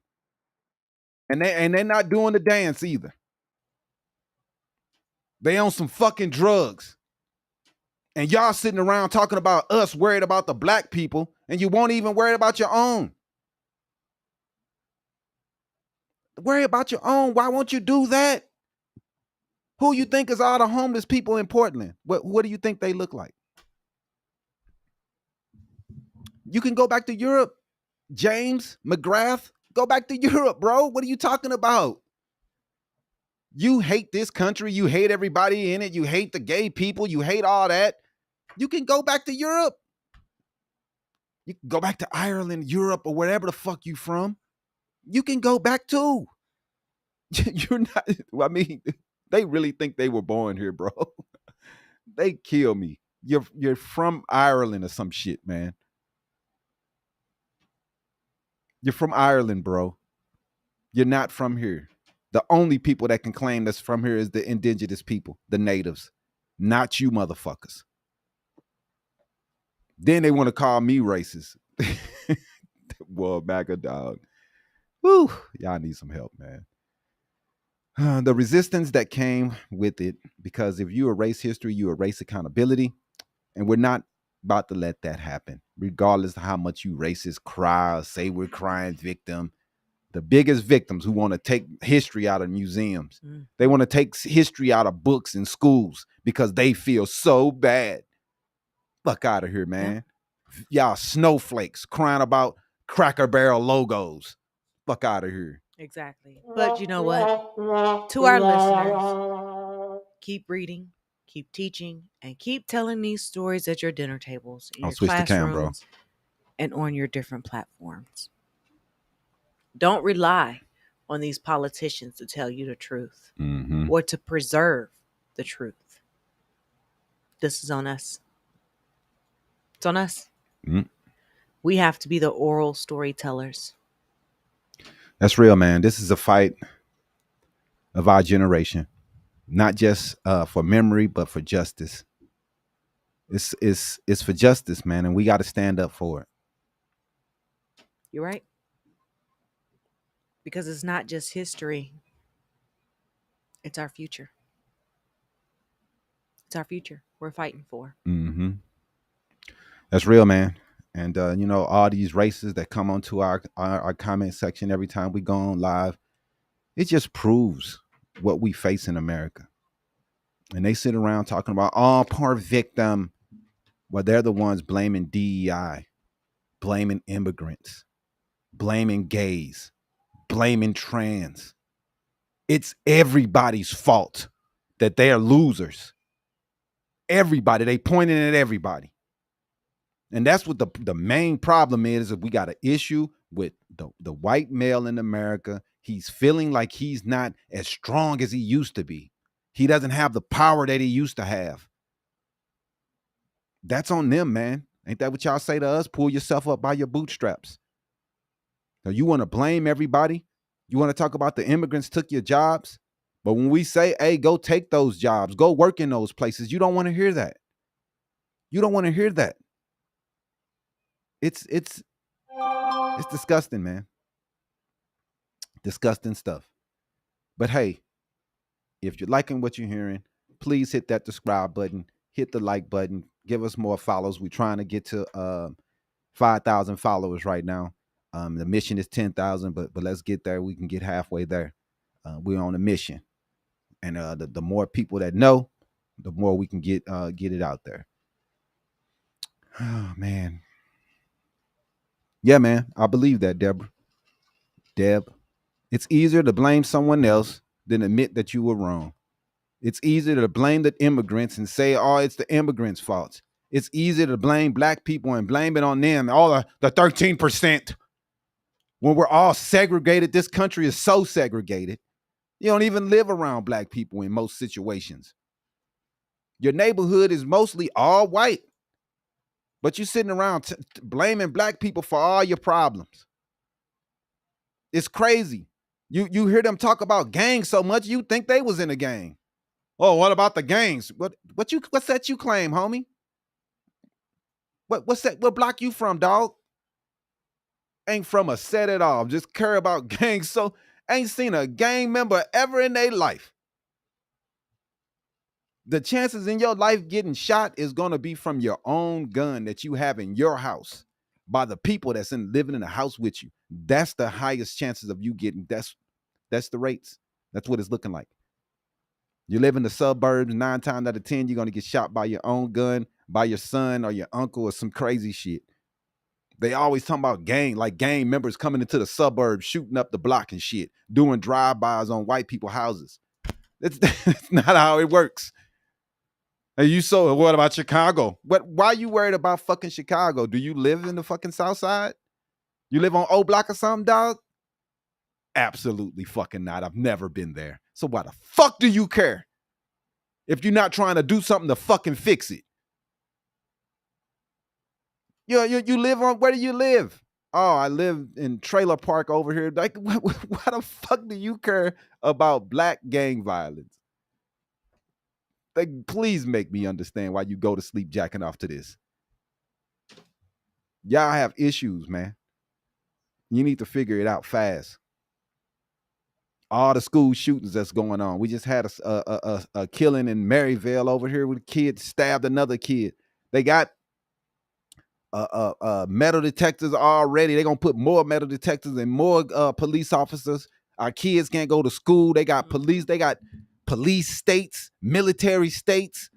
And they're not doing the dance either. They on some fucking drugs. And y'all sitting around talking about us, worried about the black people, and you won't even worry about your own. Worry about your own. Why won't you do that? Who you think is all the homeless people in Portland? What do you think they look like? You can go back to Europe. James McGrath, go back to Europe, bro. What are you talking about? You hate this country. You hate everybody in it. You hate the gay people. You hate all that. You can go back to Europe. You can go back to Ireland, Europe, or wherever the fuck you from. You can go back too. You're not, I mean, they really think they were born here, bro. They kill me. You're from Ireland or some shit, man. You're from Ireland, bro. You're not from here. The only people that can claim that's from here is the indigenous people, the natives, not you motherfuckers. Then they want to call me racist. Well, MAGA dog. Whew, y'all need some help, man. The resistance that came with it, because if you erase history, you erase accountability, and we're not about to let that happen, regardless of how much you racists cry or say we're crying victim. The biggest victims who want to take history out of museums. They want to take history out of books and schools because they feel so bad. Fuck out of here, man. Yeah. Y'all snowflakes crying about Cracker Barrel logos. Fuck out of here. Exactly. But you know what? To our listeners, keep reading, keep teaching, and keep telling these stories at your dinner tables, in your switch the cam, bro. classrooms, and on your different platforms. Don't rely on these politicians to tell you the truth Mm-hmm. or to preserve the truth. This is on us. It's on us. Mm. We have to be the oral storytellers. That's real, man. This is a fight of our generation, not just for memory, but for justice. It's for justice, man, and we got to stand up for it. You're right. Because it's not just history. It's our future. It's our future we're fighting for. Mm-hmm. That's real, man. And you know, all these races that come onto our comment section every time we go on live, it just proves what we face in America. And they sit around talking about, oh, poor victim. Well, they're the ones blaming DEI, blaming immigrants, blaming gays, blaming trans. It's everybody's fault that they are losers. Everybody, they pointing at everybody. And that's what the main problem is that we got an issue with the white male in America. He's feeling like he's not as strong as he used to be. He doesn't have the power that he used to have. That's on them, man. Ain't that what y'all say to us? Pull yourself up by your bootstraps. Now, you want to blame everybody? You want to talk about the immigrants took your jobs? But when we say, hey, go take those jobs, go work in those places, you don't want to hear that. You don't want to hear that. It's disgusting, man. Disgusting stuff. But hey, if you're liking what you're hearing, please hit that subscribe button, hit the like button, give us more follows. We're trying to get to 5,000 followers right now. The mission is 10,000, but let's get there. We can get halfway there. We're on a mission, and the more people that know, the more we can get it out there. Oh man, yeah, man, I believe that, Deb. It's easier to blame someone else than admit that you were wrong. It's easier to blame the immigrants and say, oh, it's the immigrants' fault. It's easier to blame black people and blame it on them, all the 13%. When we're all segregated, this country is so segregated. You don't even live around black people in most situations. Your neighborhood is mostly all white, but you're sitting around blaming black people for all your problems. It's crazy. You hear them talk about gangs so much, you think they was in a gang. Oh, what about the gangs? What's that you claim, homie? What's that? What block you from, dog? Ain't from a set at all. Just care about gangs. So ain't seen a gang member ever in their life. The chances in your life getting shot is going to be from your own gun that you have in your house by the people that's living in the house with you. That's the highest chances of you getting. That's the rates. That's what it's looking like. You live in the suburbs, 9 times out of 10, you're going to get shot by your own gun, by your son or your uncle or some crazy shit. They always talking about gang members coming into the suburbs, shooting up the block and shit, doing drive-bys on white people's houses. That's not how it works. And what about Chicago? Why are you worried about fucking Chicago? Do you live in the fucking South Side? You live on O Block or something, dog? Absolutely fucking not. I've never been there. So why the fuck do you care? If you're not trying to do something to fucking fix it. You live on, where do you live? Oh, I live in Trailer Park over here. Like, why the fuck do you care about black gang violence? Like, please make me understand why you go to sleep jacking off to this. Y'all have issues, man. You need to figure it out fast. All the school shootings that's going on. We just had a killing in Maryville over here with a kid stabbed another kid. They got metal detectors already. They're gonna put more metal detectors and more police officers. Our kids can't go to school. They got police. They got police states, military states.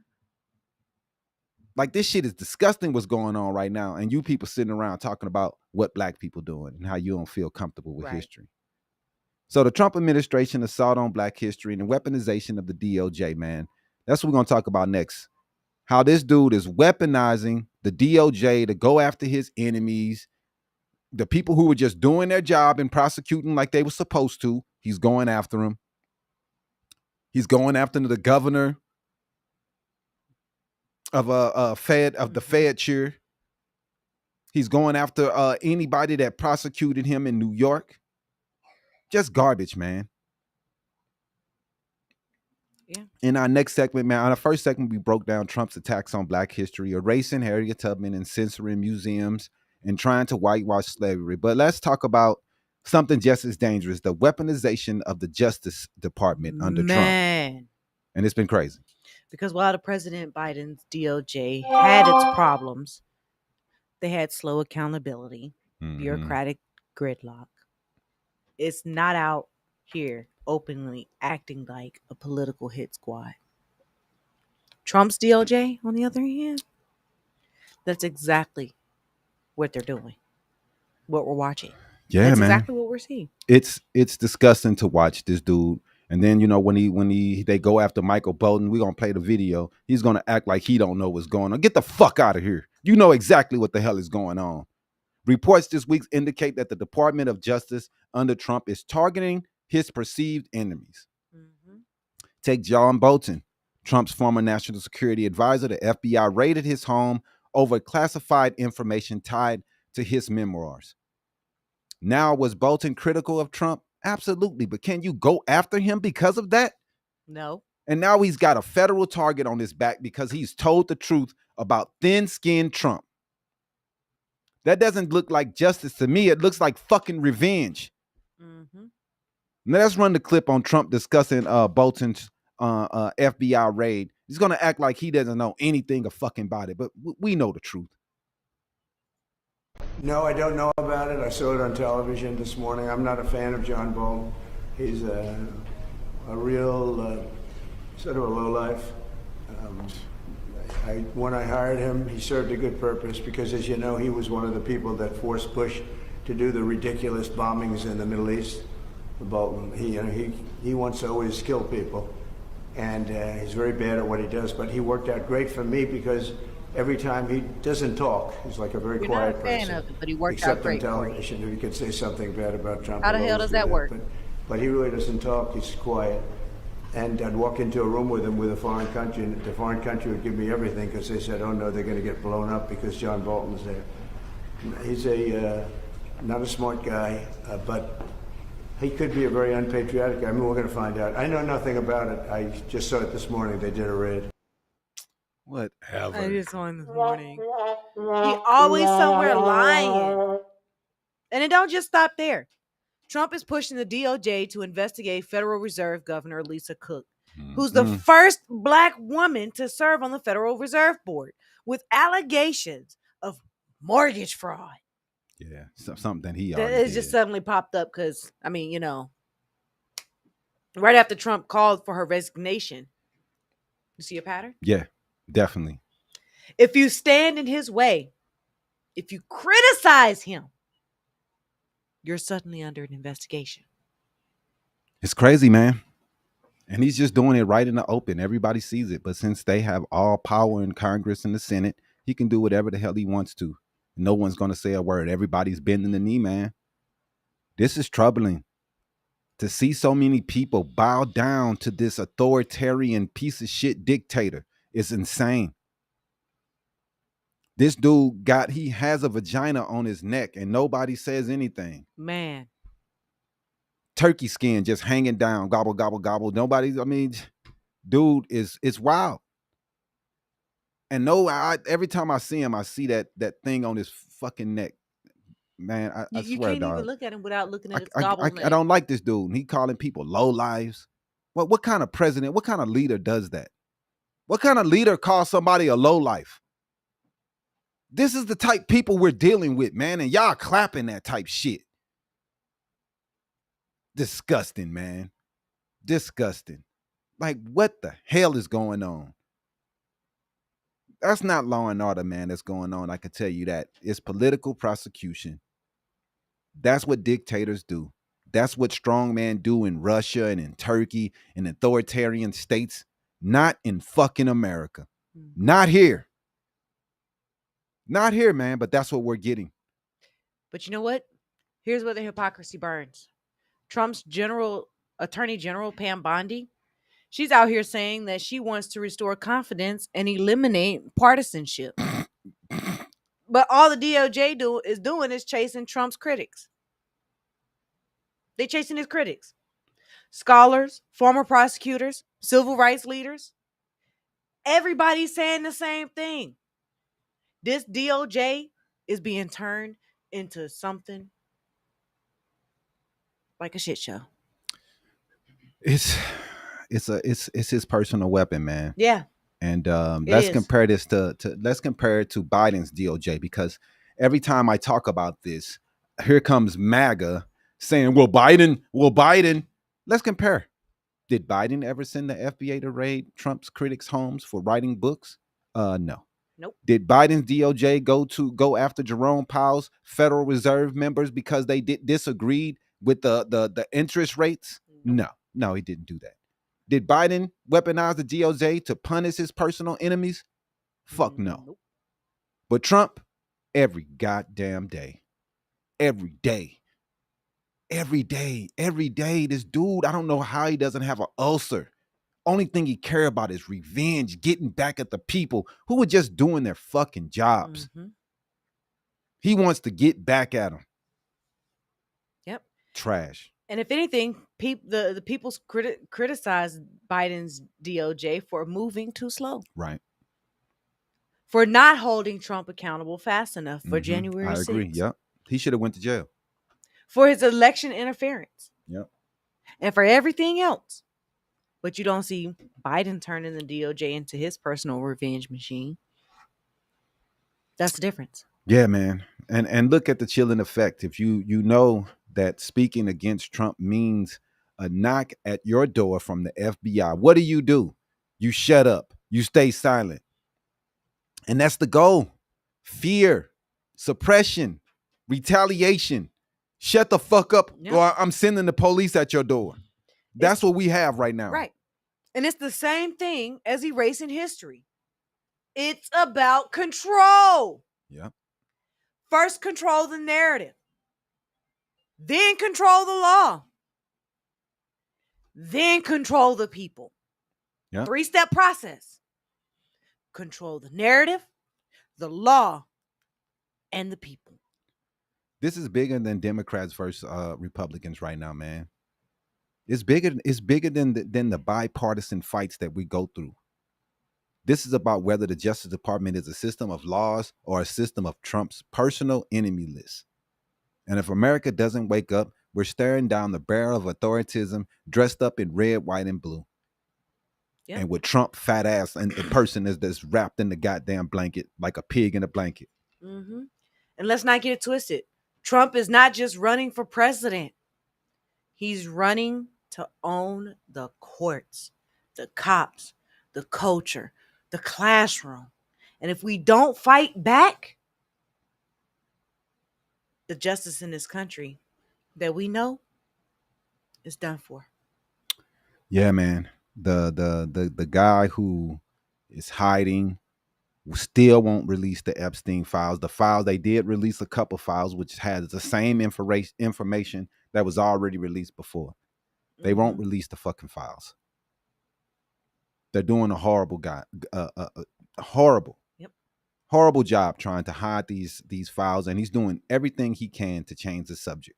Like, this shit is disgusting what's going on right now. And you people sitting around talking about what black people doing and how you don't feel comfortable with history. So the Trump administration assault on black history and the weaponization of the DOJ, man. That's what we're going to talk about next. How this dude is weaponizing the DOJ to go after his enemies. The people who were just doing their job and prosecuting like they were supposed to, he's going after them. He's going after the governor of the Fedshire. He's going after anybody that prosecuted him in New York. Just garbage, man. Yeah. In our next segment, man, on our first segment, we broke down Trump's attacks on Black history, erasing Harriet Tubman and censoring museums and trying to whitewash slavery. But let's talk about something just as dangerous, the weaponization of the Justice Department under Trump. And it's been crazy. Because while the President Biden's DOJ had its problems, they had slow accountability, bureaucratic gridlock. It's not out here openly acting like a political hit squad. Trump's DOJ, on the other hand, that's exactly what they're doing. What we're watching. Yeah, that's man. Exactly what we're seeing. It's disgusting to watch this dude. And then, you know, when they go after Michael Bolton, we're gonna play the video. He's gonna act like he don't know what's going on. Get the fuck out of here. You know exactly what the hell is going on. Reports this week indicate that the Department of Justice under Trump is targeting his perceived enemies. Take John Bolton, Trump's former national security advisor. The FBI raided his home over classified information tied to his memoirs. Now, was Bolton critical of Trump? Absolutely. But can you go after him because of that? No. And now he's got a federal target on his back because he's told the truth about thin-skinned Trump. That doesn't look like justice to me. It looks like fucking revenge. Now let's run the clip on Trump discussing Bolton's FBI raid. He's going to act like he doesn't know anything about it, but we know the truth. No, I don't know about it. I saw it on television this morning. I'm not a fan of John Bolton. He's a real sort of a lowlife. When I hired him, he served a good purpose because, as you know, he was one of the people that forced Bush to do the ridiculous bombings in the Middle East. Bolton, he wants to always kill people, and he's very bad at what he does. But he worked out great for me because every time he doesn't talk, he's like a very quiet person. You're not a fan of it, but he worked out great for you. Except on television, he could say something bad about Trump. How the hell does that work? But he really doesn't talk. He's quiet. And I'd walk into a room with him with a foreign country, and the foreign country would give me everything because they said, oh no, they're going to get blown up because John Bolton's there. He's not a smart guy, but he could be a very unpatriotic guy. I mean, we're going to find out. I know nothing about it. I just saw it this morning. They did a raid. Whatever. I just saw him this morning. He always somewhere lying. And it don't just stop there. Trump is pushing the DOJ to investigate Federal Reserve Governor Lisa Cook, who's the first Black woman to serve on the Federal Reserve Board, with allegations of mortgage fraud. Yeah, something that he already did. Just suddenly popped up because, I mean, you know, right after Trump called for her resignation. You see a pattern? Yeah, definitely. If you stand in his way, if you criticize him, you're suddenly under an investigation. It's crazy, man. And he's just doing it right in the open. Everybody sees it. But since they have all power in Congress and the Senate, he can do whatever the hell he wants to. No one's going to say a word. Everybody's bending the knee, man. This is troubling. To see so many people bow down to this authoritarian piece of shit dictator is insane. This dude he has a vagina on his neck and nobody says anything. Man. Turkey skin just hanging down, gobble, gobble, gobble. Dude it's wild. And every time I see him, I see that thing on his fucking neck. Man, I swear, you can't dog. even look at him without looking at his gobble neck. I don't like this dude. He calling people low lives. What kind of president, what kind of leader does that? What kind of leader calls somebody a low life? This is the type people we're dealing with, man, and y'all clapping that type shit. Disgusting, man. Disgusting. Like, what the hell is going on? That's not law and order, man, that's going on. I can tell you that. It's political prosecution. That's what dictators do. That's what strongmen do in Russia and in Turkey and authoritarian states. Not in fucking America. Not here. Not here, man, but that's what we're getting. But you know what? Here's where the hypocrisy burns. Trump's Attorney General Pam Bondi, she's out here saying that she wants to restore confidence and eliminate partisanship. But all the DOJ is doing is chasing Trump's critics. They chasing his critics. Scholars, former prosecutors, civil rights leaders. Everybody's saying the same thing. This DOJ is being turned into something like a shit show. It's his personal weapon, man. Yeah. And let's compare it to Biden's DOJ, because every time I talk about this, here comes MAGA saying, well, Biden. Let's compare. Did Biden ever send the FBI to raid Trump's critics' homes for writing books? No. Nope. Did Biden's DOJ go after Jerome Powell's Federal Reserve members because they disagreed with the interest rates? No, he didn't do that. Did Biden weaponize the DOJ to punish his personal enemies? Fuck no. Nope. But Trump, every goddamn day, every day, this dude, I don't know how he doesn't have an ulcer. Only thing he care about is revenge, getting back at the people who were just doing their fucking jobs. Mm-hmm. He wants to get back at them. Yep. Trash. And if anything, the people criticize Biden's DOJ for moving too slow. Right. For not holding Trump accountable fast enough for January 6th. I agree. Yep. He should have went to jail. For his election interference. Yep. And for everything else. But you don't see Biden turning the DOJ into his personal revenge machine. That's the difference. Yeah, man. And look at the chilling effect. If you know that speaking against Trump means a knock at your door from the FBI, what do? You shut up. You stay silent. And that's the goal. Fear, suppression, retaliation. Shut the fuck up, or I'm sending the police at your door. That's what we have right now. Right. And it's the same thing as erasing history. It's about control. Yeah. First, control the narrative. Then control the law. Then control the people. Yeah. 3-step process. Control the narrative, the law, and the people. This is bigger than Democrats versus Republicans right now, man. It's bigger than the bipartisan fights that we go through. This is about whether the Justice Department is a system of laws or a system of Trump's personal enemy list. And if America doesn't wake up, we're staring down the barrel of authoritarianism dressed up in red, white, and blue. Yep. And with Trump fat ass and the person that's wrapped in the goddamn blanket like a pig in a blanket. Mm-hmm. And let's not get it twisted. Trump is not just running for president. He's running to own the courts, the cops, the culture, the classroom. And if we don't fight back, the justice in this country that we know is done for. Yeah, man. The guy who is hiding still won't release the Epstein files. The files, they did release a couple files which has the same information that was already released before. They won't release the fucking files. They're doing a horrible horrible job trying to hide these files, and he's doing everything he can to change the subject.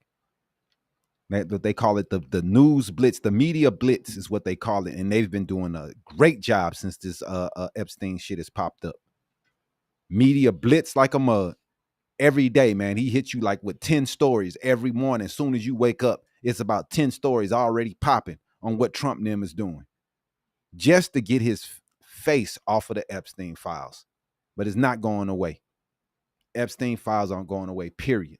They call it the news blitz, the media blitz is what they call it, and they've been doing a great job since this Epstein shit has popped up. Media blitz like a mug every day, man. He hits you like with 10 stories every morning. As soon as you wake up, it's about 10 stories already popping on what Trump and them is doing, just to get his face off of the Epstein files. But it's not going away. Epstein files aren't going away, period.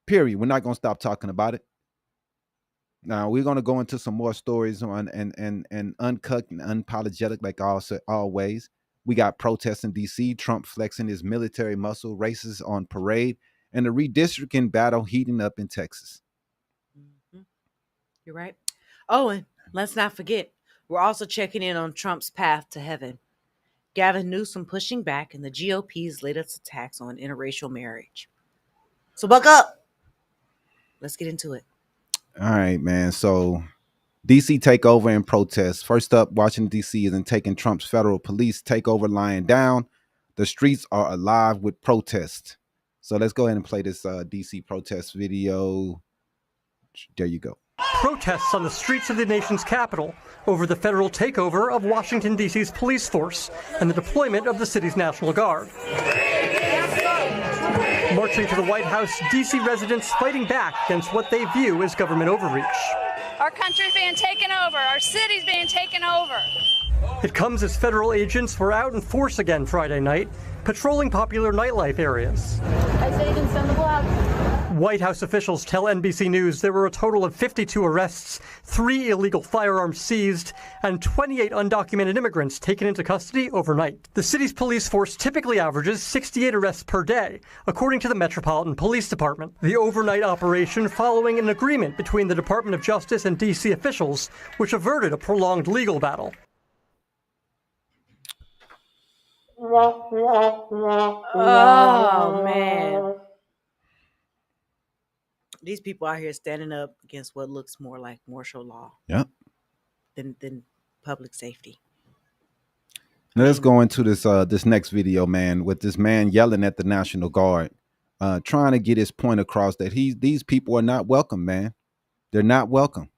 Period. We're not going to stop talking about it. Now, we're going to go into some more stories on and uncut and unapologetic like always. We got protests in D.C., Trump flexing his military muscle, races on parade, and the redistricting battle heating up in Texas. Mm-hmm. You're right. Oh, and let's not forget, we're also checking in on Trump's path to heaven. Gavin Newsom pushing back in the GOP's latest attacks on interracial marriage. So buck up. Let's get into it. All right, man. So DC takeover and protests. First up, Washington, D.C. isn't taking Trump's federal police takeover lying down. The streets are alive with protests. So let's go ahead and play this DC protest video. There you go. Protests on the streets of the nation's capital over the federal takeover of Washington, D.C.'s police force and the deployment of the city's National Guard. Marching to the White House, D.C. residents fighting back against what they view as government overreach. Our country's being taken over. Our city's being taken over. It comes as federal agents were out in force again Friday night, patrolling popular nightlife areas. I say agents send the block. White House officials tell NBC News there were a total of 52 arrests, 3 illegal firearms seized, and 28 undocumented immigrants taken into custody overnight. The city's police force typically averages 68 arrests per day, according to the Metropolitan Police Department. The overnight operation following an agreement between the Department of Justice and D.C. officials, which averted a prolonged legal battle. Oh, man. These people out here standing up against what looks more like martial law than public safety. Now let's go into this this next video, man, with this man yelling at the National Guard, trying to get his point across that these people are not welcome, man. They're not welcome.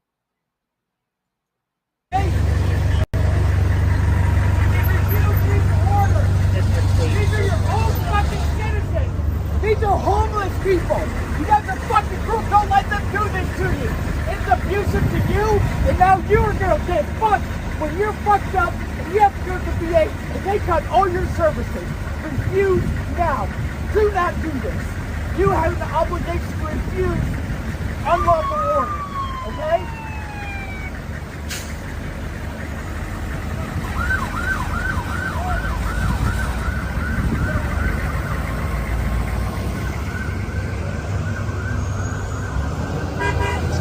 These are homeless people. You guys are fucking crook. Don't let them do this to you. It's abusive to you, and now you are gonna get fucked when you're fucked up and you have to go to the VA and they cut all your services. Refuse now. Do not do this. You have the obligation to refuse unlawful orders. Okay?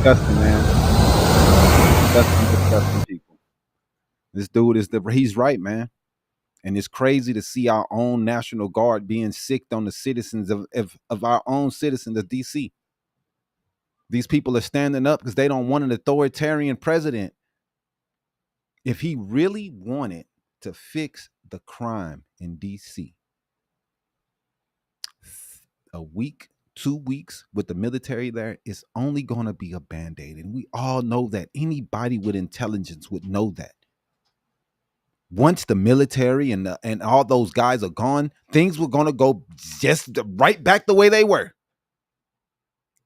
Disgusting, man. Disgusting people. This dude he's right, man. And it's crazy to see our own National Guard being sicked on the citizens of our own citizens of DC. These people are standing up because they don't want an authoritarian president. If he really wanted to fix the crime in DC, a week, 2 weeks with the military there is only going to be a band-aid. And we all know that. Anybody with intelligence would know that. Once the military and all those guys are gone, things were going to go just right back the way they were.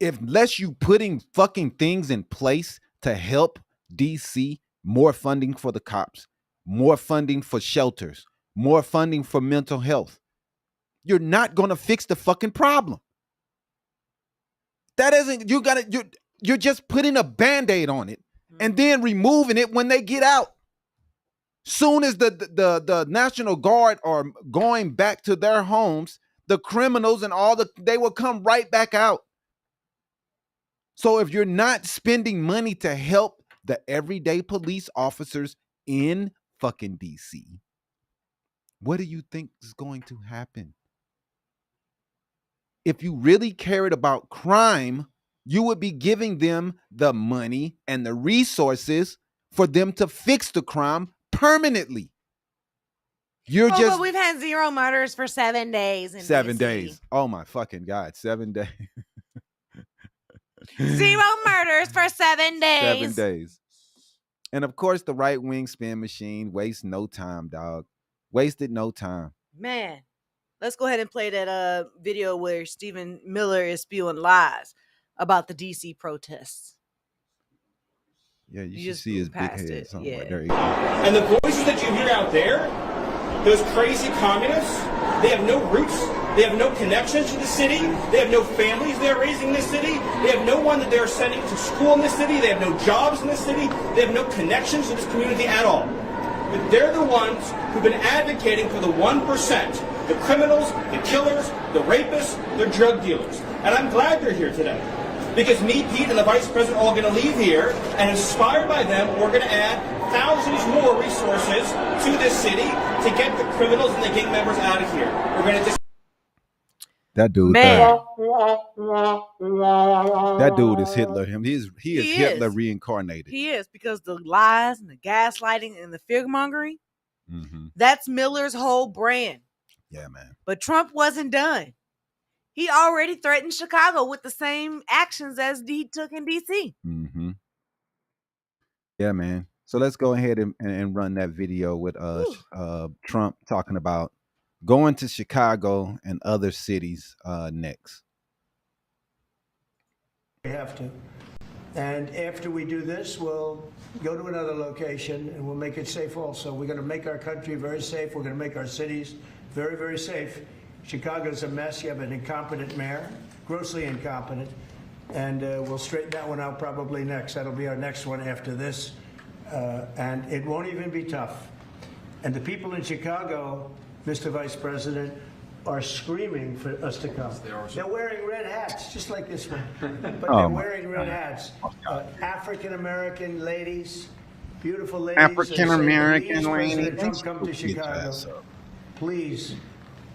Unless you putting fucking things in place to help DC, more funding for the cops, more funding for shelters, more funding for mental health, you're not going to fix the fucking problem. That isn't, you're just putting a band-aid on it and then removing it when they get out. Soon as the National Guard are going back to their homes, the criminals and they will come right back out. So if you're not spending money to help the everyday police officers in fucking DC, what do you think is going to happen? If you really cared about crime, you would be giving them the money and the resources for them to fix the crime permanently. But we've had 0 murders for 7 days. 7 days. Oh my fucking God. 7 days. 0 murders for 7 days. 7 days. And of course, the right-wing spin machine wastes no time, dog. Wasted no time. Man. Let's go ahead and play that video where Stephen Miller is spewing lies about the DC protests. Yeah, you should see his big head somewhere. Yeah. There you go. And the voices that you hear out there, those crazy communists, they have no roots, they have no connections to the city, they have no families they're raising in this city, they have no one that they're sending to school in this city, they have no jobs in this city, they have no connections to this community at all. But they're the ones who've been advocating for the 1%. The criminals, the killers, the rapists, the drug dealers. And I'm glad they're here today. Because me, Pete, and the Vice President are all going to leave here, and inspired by them, we're going to add thousands more resources to this city to get the criminals and the gang members out of here. We're going to That dude, Man. that dude is Hitler. He is Hitler reincarnated. He is, because the lies and the gaslighting and the fear-mongering, Mm-hmm. that's Miller's whole brand. Yeah, man. But Trump wasn't done. He already threatened Chicago with the same actions as he took in D.C. Mm-hmm. Yeah, man. So let's go ahead and run that video with Trump talking about going to Chicago and other cities next. We have to. And after we do this, we'll go to another location and we'll make it safe also. We're going to make our country very safe. We're going to make our cities very, very safe. Chicago's a mess. You have an incompetent mayor, grossly incompetent. And we'll straighten that one out probably next. That'll be our next one after this. And it won't even be tough. And the people in Chicago, Mr. Vice President, are screaming for us to come. They're wearing red hats, just like this one. But they're wearing red hats. African-American ladies, beautiful ladies. African-American ladies. Trump, come to Chicago. Please.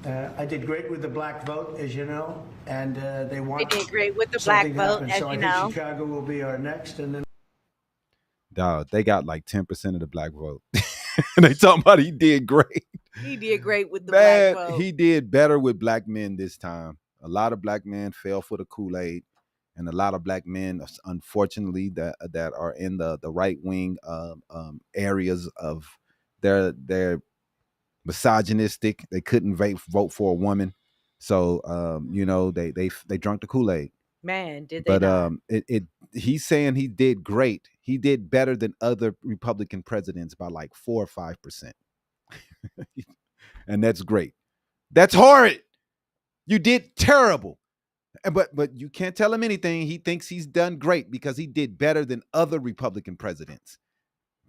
I did great with the black vote, as you know, and they want. I did great with the black vote, as so you I know. think Chicago will be our next, and then. Dog, they got like 10% of the black vote. And they talking about he did great. He did great with the Man, black vote. he did better with black men this time. A lot of black men fell for the Kool-Aid, and a lot of black men, unfortunately, that are in the right wing areas of their misogynistic. They couldn't vote for a woman, so they drank the Kool-Aid. Man, did they? But he's saying he did great. He did better than other Republican presidents by like 4 or 5%. And that's great. That's horrid. You did terrible. But you can't tell him anything. He thinks he's done great because he did better than other Republican presidents.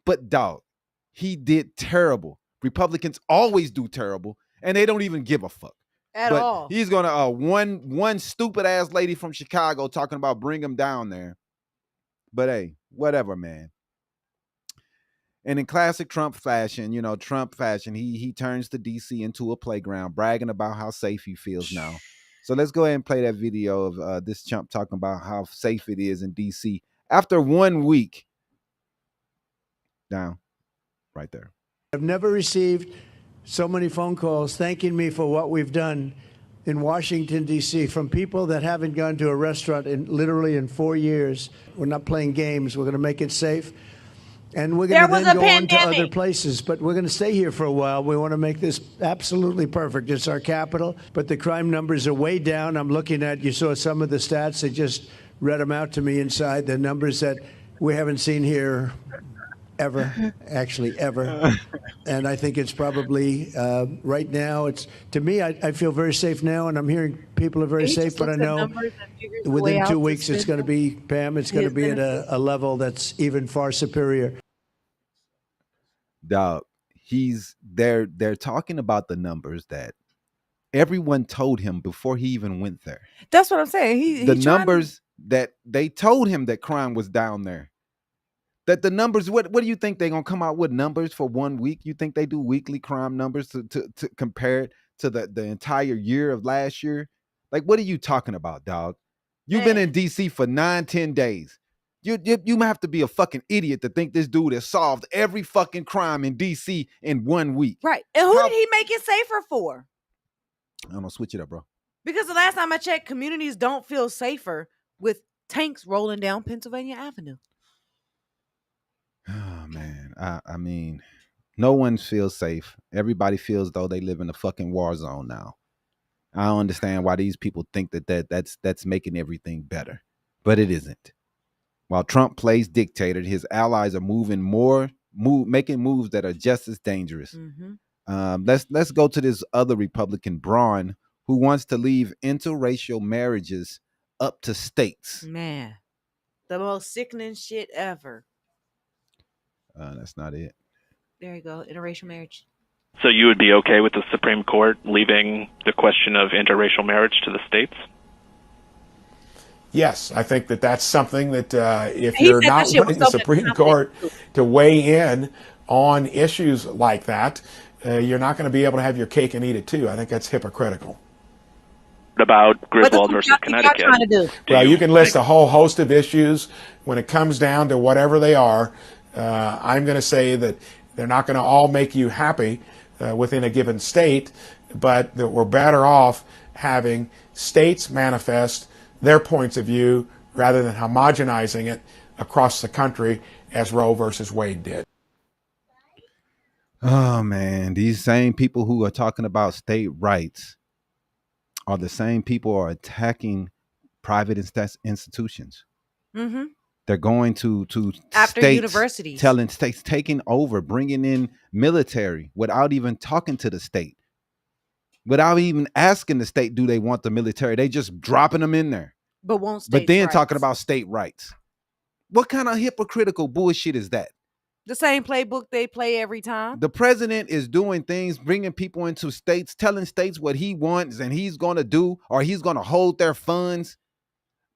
But dog, he did terrible. Republicans always do terrible, and they don't even give a fuck. At all. He's gonna one stupid ass lady from Chicago talking about bring him down there. But hey, whatever, man. And in classic Trump fashion, he turns the DC into a playground, bragging about how safe he feels now. So let's go ahead and play that video of this chump talking about how safe it is in DC after 1 week. Down, right there. I've never received so many phone calls thanking me for what we've done in Washington, D.C. from people that haven't gone to a restaurant literally in 4 years. We're not playing games. We're going to make it safe. And we're going to then go on to other places. But we're going to stay here for a while. We want to make this absolutely perfect. It's our capital. But the crime numbers are way down. I'm looking at, you saw some of the stats. They just read them out to me inside. The numbers that we haven't seen here ever, actually ever. And I think it's probably right now, it's to me, I feel very safe now, and I'm hearing people are very safe, but I know within 2 weeks it's going to be, Pam, it's going to be at a level that's even far superior. Dog, they're talking about the numbers that everyone told him before he even went there. That's what I'm saying. The numbers that they told him that crime was down there. That the numbers, what do you think they're going to come out with numbers for 1 week? You think they do weekly crime numbers to compare it to the entire year of last year? Like, what are you talking about, dog? You've been in DC for 9-10 days. You have to be a fucking idiot to think this dude has solved every fucking crime in DC in 1 week. Right. And who did he make it safer for? I don't know, switch it up, bro. Because the last time I checked, communities don't feel safer with tanks rolling down Pennsylvania Avenue. Oh, man. I mean, no one feels safe. Everybody feels though they live in a fucking war zone now. I don't understand why these people think that's making everything better. But it isn't. While Trump plays dictator, his allies are making moves that are just as dangerous. Mm-hmm. Let's go to this other Republican, Braun, who wants to leave interracial marriages up to states. Man, the most sickening shit ever. That's not it. There you go. Interracial marriage. So you would be okay with the Supreme Court leaving the question of interracial marriage to the states? Yes, I think that's something that if you're not wanting the Supreme Court to weigh in on issues like that, you're not going to be able to have your cake and eat it too. I think that's hypocritical. about Griswold versus Connecticut. Well, you can list a whole host of issues. When it comes down to whatever they are, I'm going to say that they're not going to all make you happy within a given state, but that we're better off having states manifest their points of view rather than homogenizing it across the country as Roe versus Wade did. Oh man, these same people who are talking about state rights are the same people who are attacking private institutions. Mm-hmm. They're going to after states, universities, telling states, taking over, bringing in military without even talking to the state, without even asking the state, do they want the military? They just dropping them in there. But won't But then talking about state rights. What kind of hypocritical bullshit is that? The same playbook they play every time. The president is doing things, bringing people into states, telling states what he wants and he's going to do, or he's going to hold their funds.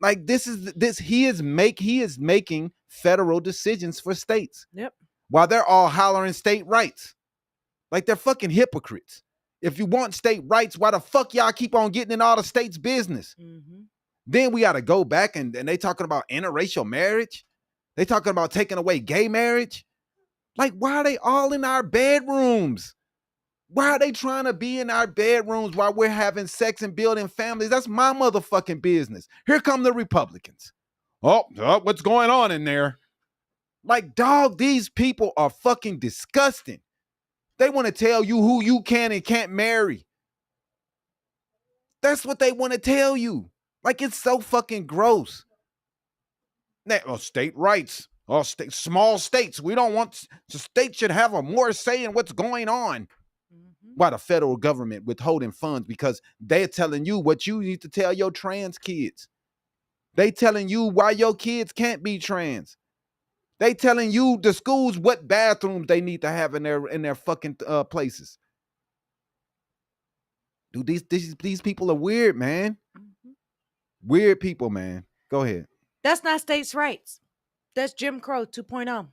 Like he is making federal decisions for states. Yep. While they're all hollering state rights. Like they're fucking hypocrites. If you want state rights, why the fuck y'all keep on getting in all the states' business? Mm-hmm. Then we got to go back and they talking about interracial marriage. They talking about taking away gay marriage. Like, why are they all in our bedrooms? Why are they trying to be in our bedrooms while we're having sex and building families? That's my motherfucking business. Here come the Republicans. Oh, what's going on in there? Like, dog, these people are fucking disgusting. They want to tell you who you can and can't marry. That's what they want to tell you. Like, it's so fucking gross. State rights. Small states. We don't want the state should have a more say in what's going on. Mm-hmm. Why the federal government withholding funds? Because they're telling you what you need to tell your trans kids. They telling you why your kids can't be trans. They telling you the schools what bathrooms they need to have in their fucking places. Dude, these people are weird, man. Mm-hmm. Weird people, man. Go ahead. That's not states' rights. That's Jim Crow 2.0.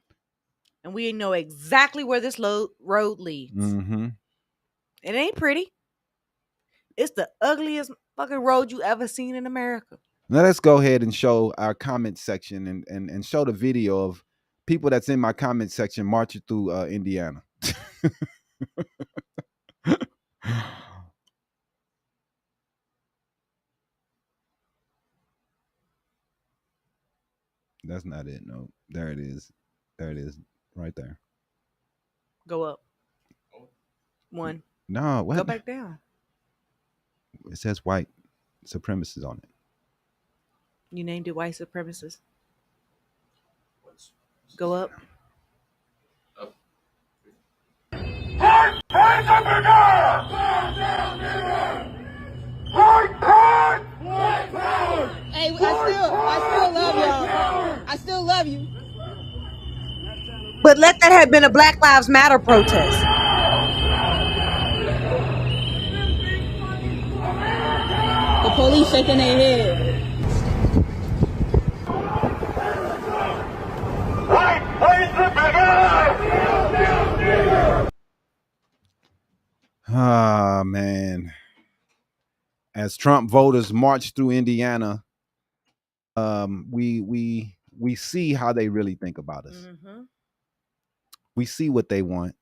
And we know exactly where this road leads. Mm-hmm. It ain't pretty. It's the ugliest fucking road you ever seen in America. Now let's go ahead and show our comment section and show the video of people that's in my comment section marching through Indiana. That's not it. No, there it is. There it is. Right there. Go up. One. No, what? Go back down. It says white supremacists on it. You named it white supremacists. Go up. Hey, I still love y'all. I still love you. But let that have been a Black Lives Matter protest. The police shaking their head. Ah, man. As Trump voters march through Indiana, we see how they really think about us. Mm-hmm. We see what they want.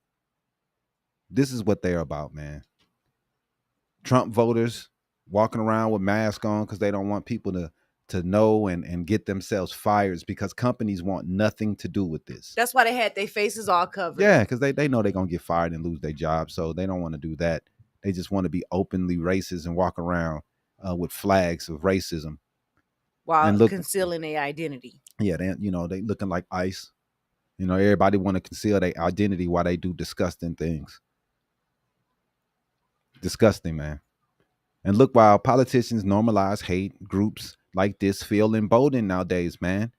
This is what they're about, man. Trump voters walking around with masks on because they don't want people to know and get themselves fired because companies want nothing to do with this. That's why they had their faces all covered. Yeah, because they know they're going to get fired and lose their job, so they don't want to do that. They just want to be openly racist and walk around with flags of racism. While concealing their identity. Yeah, they looking like ICE. Everybody want to conceal their identity while they do disgusting things. Disgusting, man. And look, while politicians normalize hate, groups like this feel emboldened nowadays, man.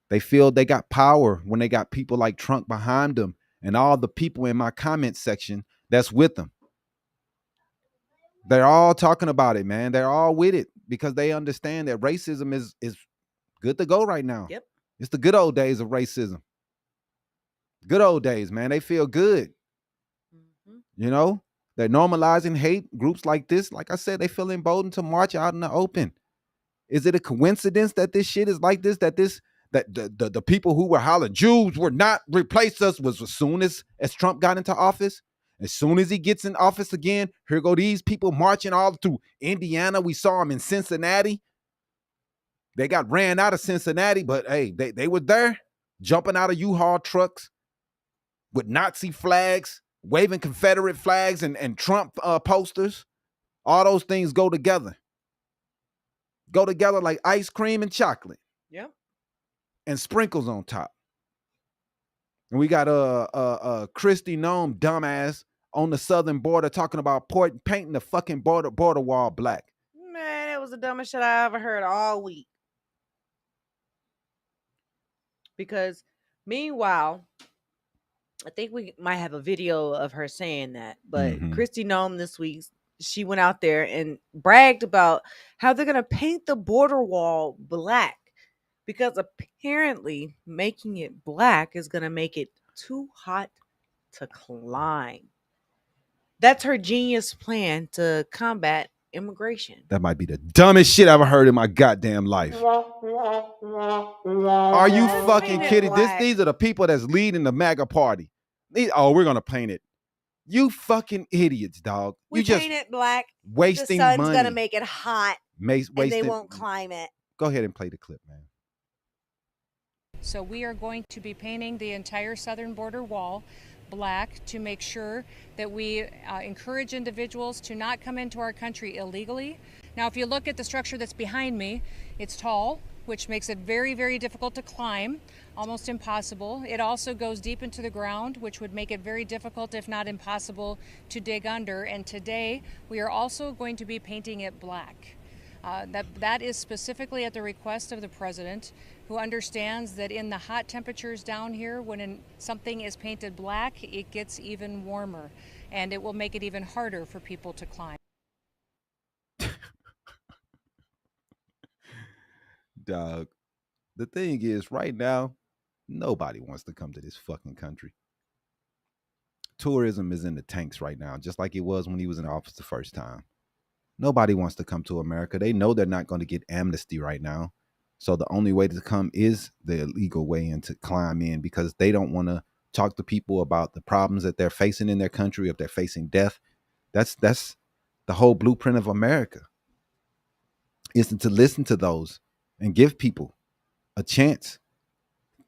They feel they got power when they got people like Trump behind them and all the people in my comment section that's with them. They're all talking about it, man. They're all with it because they understand that racism is good to go right now. Yep. It's the good old days of racism. Good old days, man. They feel good. Mm-hmm. They're normalizing hate. Groups like this, like I said, they feel emboldened to march out in the open. Is it a coincidence that this shit is like this? That the people who were hollering Jews were not replace us was as soon as Trump got into office. As soon as he gets in office again, here go these people marching all through Indiana. We saw them in Cincinnati. They got ran out of Cincinnati, but hey, they were there, jumping out of U-Haul trucks with Nazi flags, waving Confederate flags and Trump posters. All those things go together. Go together like ice cream and chocolate. Yep. And sprinkles on top. And we got Kristi Noem, dumbass, on the southern border talking about painting the fucking border wall black. Man, it was the dumbest shit I ever heard all week. Because meanwhile, I think we might have a video of her saying that, but Kristi Noem this week, she went out there and bragged about how they're going to paint the border wall black because apparently making it black is going to make it too hot to climb. That's her genius plan to combat immigration. That might be the dumbest shit I've ever heard in my goddamn life. Are you fucking kidding? These are the people that's leading the MAGA party. We're going to paint it. You fucking idiots, dog. We just paint it black. Wasting the sun's money. Gonna make it hot. And they won't climb it. Go ahead and play the clip, man. So we are going to be painting the entire southern border wall black to make sure that we encourage individuals to not come into our country illegally. Now, if you look at the structure that's behind me, it's tall, which makes it very, very difficult to climb, almost impossible. It also goes deep into the ground, which would make it very difficult, if not impossible, to dig under. And today, we are also going to be painting it black. That is specifically at the request of the president, who understands that in the hot temperatures down here, when something is painted black, it gets even warmer, and it will make it even harder for people to climb. Dog, the thing is, right now, nobody wants to come to this fucking country. Tourism is in the tanks right now, just like it was when he was in office the first time. Nobody wants to come to America. They know they're not going to get amnesty right now. So the only way to come is the illegal way and to climb in, because they don't want to talk to people about the problems that they're facing in their country. If they're facing death, that's the whole blueprint of America, is to listen to those and give people a chance.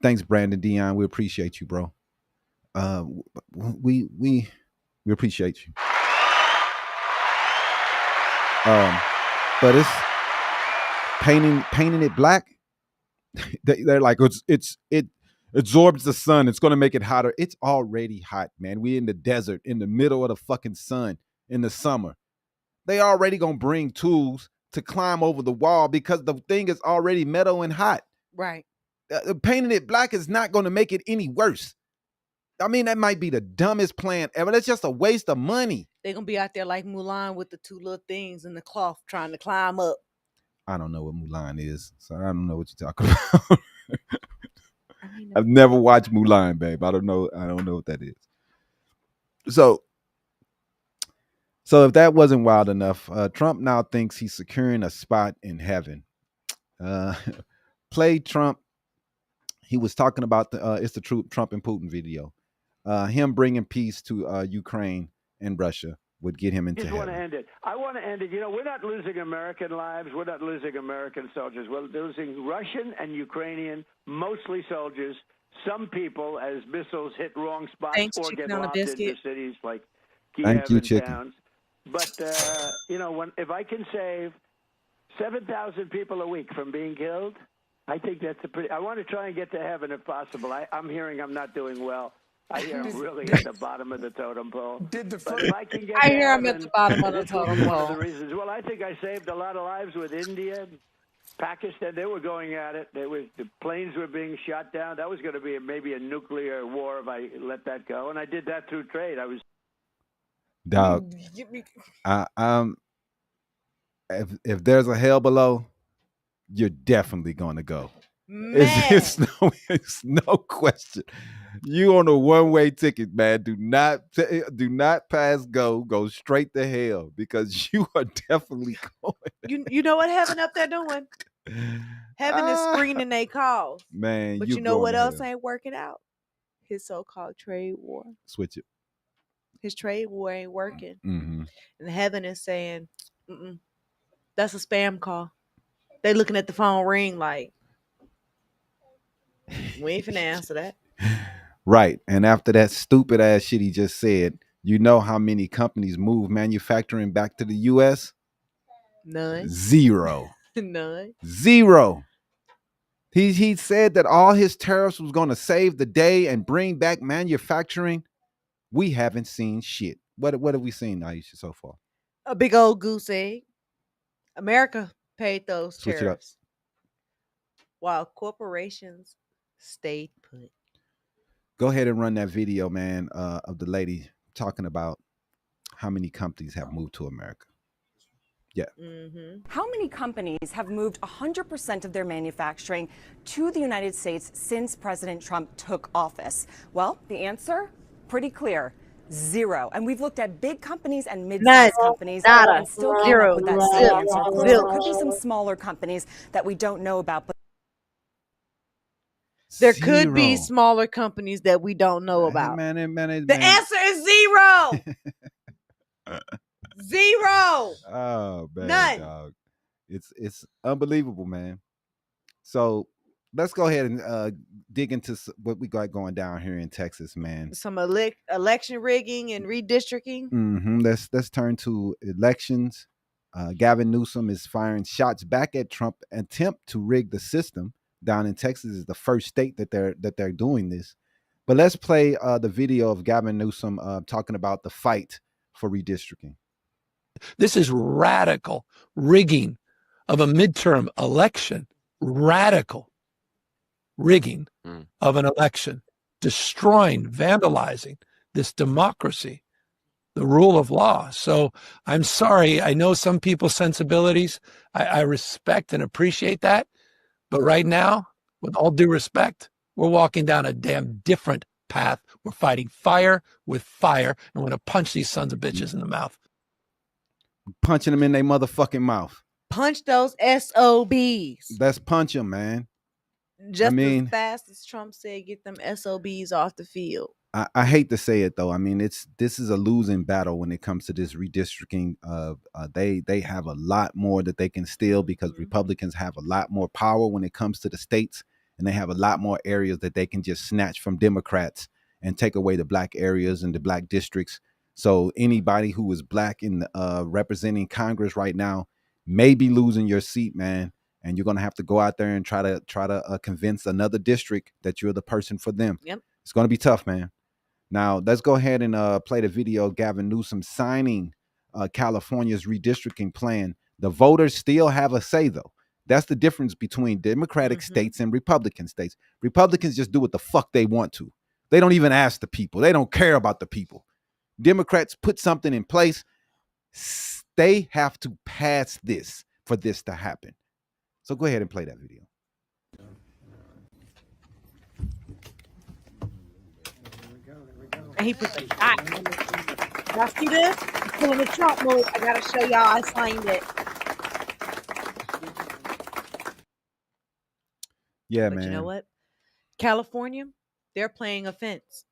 Thanks, Brandon Dion. We appreciate you, bro. We appreciate you. But it's painting it black. They're like, it absorbs the sun. It's going to make it hotter. It's already hot, man. We in the desert, in the middle of the fucking sun in the summer. They already going to bring tools to climb over the wall because the thing is already metal and hot. Right. Painting it black is not going to make it any worse. I mean, that might be the dumbest plan ever. That's just a waste of money. They're going to be out there like Mulan with the two little things in the cloth trying to climb up. I don't know what Mulan is, so I don't know what you're talking about. I've never watched Mulan, babe. I don't know what that is. So if that wasn't wild enough, Trump now thinks he's securing a spot in heaven. Play Trump. He was talking about it's the Trump and Putin video. Him bringing peace to Ukraine and Russia would get him into heaven. I want to end it. You know, we're not losing American lives. We're not losing American soldiers. We're losing Russian and Ukrainian, mostly soldiers. Some people, as missiles hit wrong spots or get locked into cities like Kiev and towns. But, if I can save 7,000 people a week from being killed, I think that's I want to try and get to heaven if possible. I'm hearing I'm not doing well. I hear I'm really at the bottom of the totem pole. If I can get I hear I'm at the bottom of the totem pole. One of the reasons. Well, I think I saved a lot of lives with India, Pakistan. They were going at it. The planes were being shot down. That was going to be maybe a nuclear war if I let that go. And I did that through trade. Dog, if there's a hell below, you're definitely going to go. It's no question. You on a one-way ticket, man. Do not pass go. Go straight to hell because you are definitely going. You know what heaven up there doing? Heaven is screening they calls. Man, But you you know going what to else hell. ain't working out? His so-called trade war. Switch it. His trade war ain't working. Mm-hmm. And heaven is saying, that's a spam call. They looking at the phone ring like, we ain't finna answer that. Right. And after that stupid ass shit he just said, you know how many companies move manufacturing back to the U.S.? None. 0. None. 0. He said that all his tariffs was going to save the day and bring back manufacturing. We haven't seen shit. What have we seen, Iesha, so far? A big old goose egg. America paid those Switch it up. tariffs while corporations stayed put. Go ahead and run that video, man, of the lady talking about how many companies have moved to America. Yeah. Mm-hmm. How many companies have moved 100% of their manufacturing to the United States since President Trump took office? Well, the answer, pretty clear. 0. And we've looked at big companies and mid-sized companies and still came up with that same answer. Of course, there could be some smaller companies that we don't know about, but there could be smaller companies that we don't know about. The answer is 0. 0. Oh man, None. dog. It's unbelievable, man. So let's go ahead and dig into what we got going down here in Texas, man. Some election rigging and redistricting. Mm-hmm. Let's turn to elections. Gavin Newsom is firing shots back at Trump attempt to rig the system. Down in Texas is the first state that they're doing this. But let's play the video of Gavin Newsom talking about the fight for redistricting. This is radical rigging of a midterm election. Radical rigging of an election. Destroying, vandalizing this democracy, the rule of law. So I'm sorry. I know some people's sensibilities. I respect and appreciate that. But right now, with all due respect, we're walking down a damn different path. We're fighting fire with fire, and we're going to punch these sons of bitches in the mouth. Punching them in their motherfucking mouth. Punch those SOBs. Let's punch them, man. Just as fast as Trump said, get them SOBs off the field. I hate to say it though. I mean, this is a losing battle when it comes to this redistricting. They have a lot more that they can steal because Republicans have a lot more power when it comes to the states, and they have a lot more areas that they can just snatch from Democrats and take away the black areas and the black districts. So anybody who is black in representing Congress right now may be losing your seat, man. And you're gonna have to go out there and try to convince another district that you're the person for them. Yep. It's gonna be tough, man. Now, let's go ahead and play the video of Gavin Newsom signing California's redistricting plan. The voters still have a say, though. That's the difference between Democratic states and Republican states. Republicans just do what the fuck they want to. They don't even ask the people. They don't care about the people. Democrats put something in place. They have to pass this for this to happen. So go ahead and play that video. And he put the shot. Y'all see this? He's pulling the Trump move. I gotta show y'all I signed it. Yeah, but man. You know what? California, they're playing offense,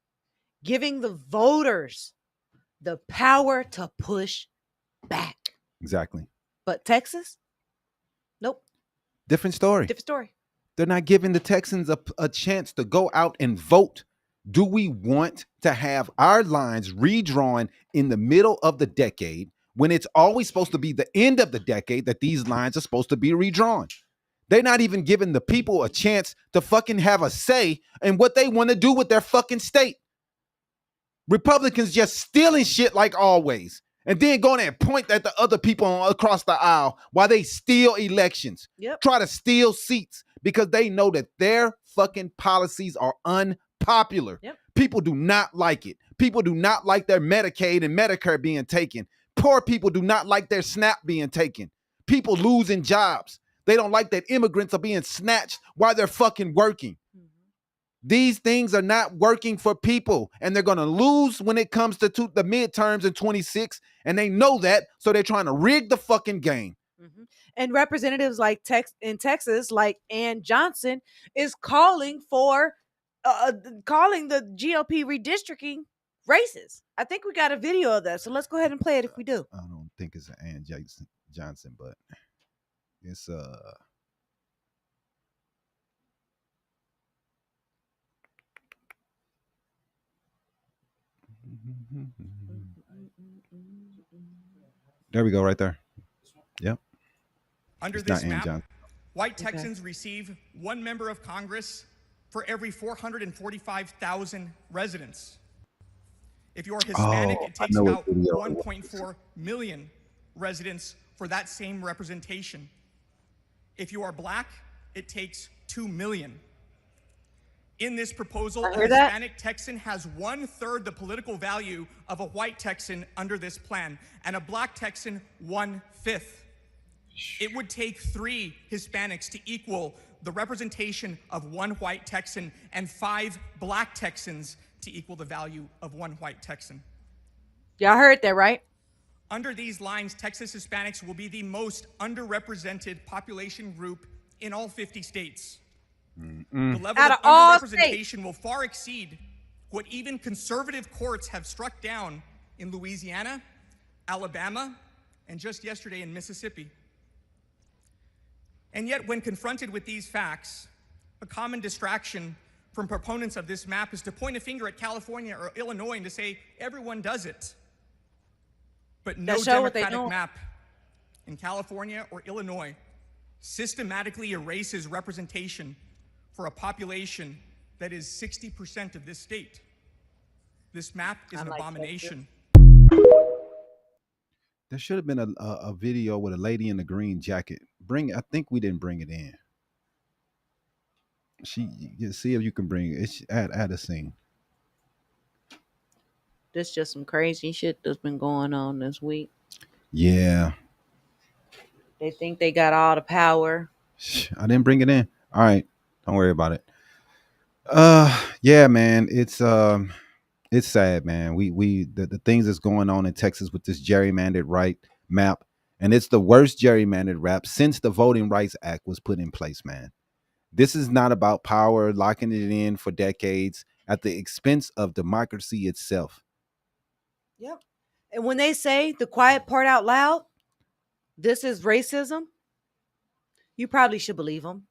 giving the voters the power to push back. Exactly. But Texas? Nope. Different story. Different story. They're not giving the Texans a chance to go out and vote. Do we want to have our lines redrawn in the middle of the decade when it's always supposed to be the end of the decade that these lines are supposed to be redrawn? They're not even giving the people a chance to fucking have a say in what they want to do with their fucking state. Republicans just stealing shit like always, and then going and point at the other people across the aisle while they steal elections. Yep. Try to steal seats because they know that their fucking policies are unpopular. Yep. People do not like it. People do not like their Medicaid and Medicare being taken. Poor people do not like their SNAP being taken. People losing jobs. They don't like that immigrants are being snatched while they're fucking working. These things are not working for people, and they're going to lose when it comes to the midterms in 26, and they know that, so they're trying to rig the fucking game. And representatives like in Texas, like Ann Johnson, is calling for calling the GOP redistricting racist. I think we got a video of that, so let's go ahead and play it if we do. I don't think it's an Ann Johnson, but it's there we go, right there. Yep. Under It's this not Ann map, Johnson. white Texans receive 1 member of Congress for every 445,000 residents. If you're Hispanic, it takes about 1.4 million residents for that same representation. If you are black, it takes 2 million. In this proposal, a Hispanic Texan has 1/3 the political value of a white Texan under this plan, and a black Texan 1/5. It would take 3 Hispanics to equal the representation of 1 white Texan and 5 black Texans to equal the value of 1 white Texan. Y'all heard that, right? Under these lines, Texas Hispanics will be the most underrepresented population group in all 50 states. The level of underrepresentation will far exceed what even conservative courts have struck down in Louisiana, Alabama, and just yesterday in Mississippi. And yet, when confronted with these facts, a common distraction from proponents of this map is to point a finger at California or Illinois and to say, everyone does it. But no Democratic map in California or Illinois systematically erases representation for a population that is 60% of this state. This map is an abomination. There should have been a video with a lady in a green jacket. I think we didn't bring it in. See if you can bring it. Add a scene. This just some crazy shit that's been going on this week. Yeah. They think they got all the power. I didn't bring it in. All right. Don't worry about it. Yeah, man. It's sad, man. The things that's going on in Texas with this gerrymandered map, and it's the worst gerrymandered rap since the Voting Rights Act was put in place, man. This is not about power, locking it in for decades at the expense of democracy itself. Yep. And when they say the quiet part out loud, this is racism, you probably should believe them.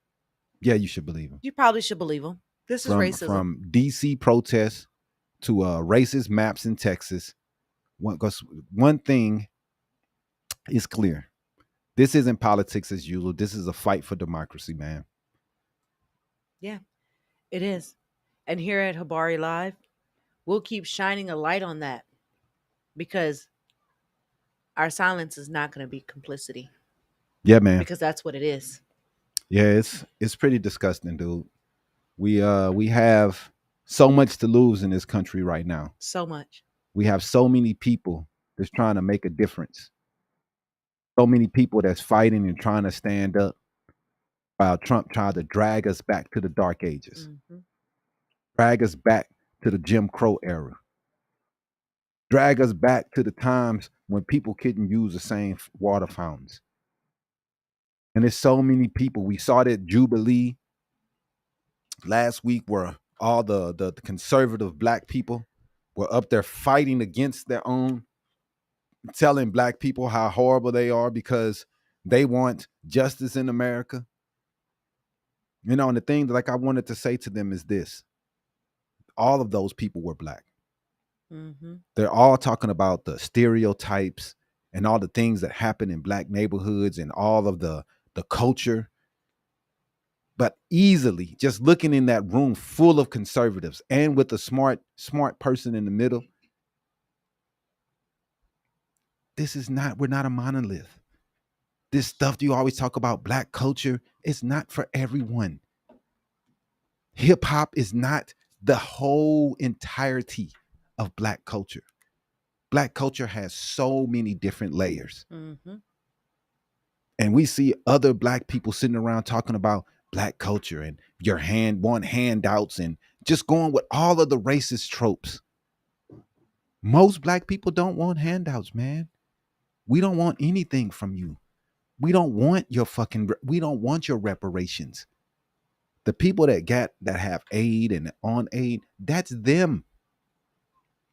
Yeah, you should believe them. You probably should believe them. This is racism. From DC protests to racist maps in Texas. One thing is clear. This isn't politics as usual. This is a fight for democracy, man. Yeah, it is. And here at Habari Live, we'll keep shining a light on that because our silence is not going to be complicity. Yeah, man. Because that's what it is. Yeah, it's pretty disgusting, dude. We have so much to lose in this country right now. So much. We have so many people that's trying to make a difference. So many people that's fighting and trying to stand up while Trump tried to drag us back to the dark ages. Mm-hmm. Drag us back to the Jim Crow era. Drag us back to the times when people couldn't use the same water fountains. And there's so many people. We saw that Jubilee last week where all the conservative black people were up there fighting against their own, telling black people how horrible they are because they want justice in America. You know, and the thing that I wanted to say to them is this. All of those people were black. Mm-hmm. They're all talking about the stereotypes and all the things that happen in black neighborhoods and all of the culture. But easily, just looking in that room full of conservatives and with a smart person in the middle, we're not a monolith. This stuff you always talk about, black culture, it's not for everyone. Hip hop is not the whole entirety of black culture. Black culture has so many different layers. Mm-hmm. And we see other black people sitting around talking about black culture and want handouts and just going with all of the racist tropes. Most black people don't want handouts, man. We don't want anything from you. We don't want your reparations. The people that have aid and on aid, that's them.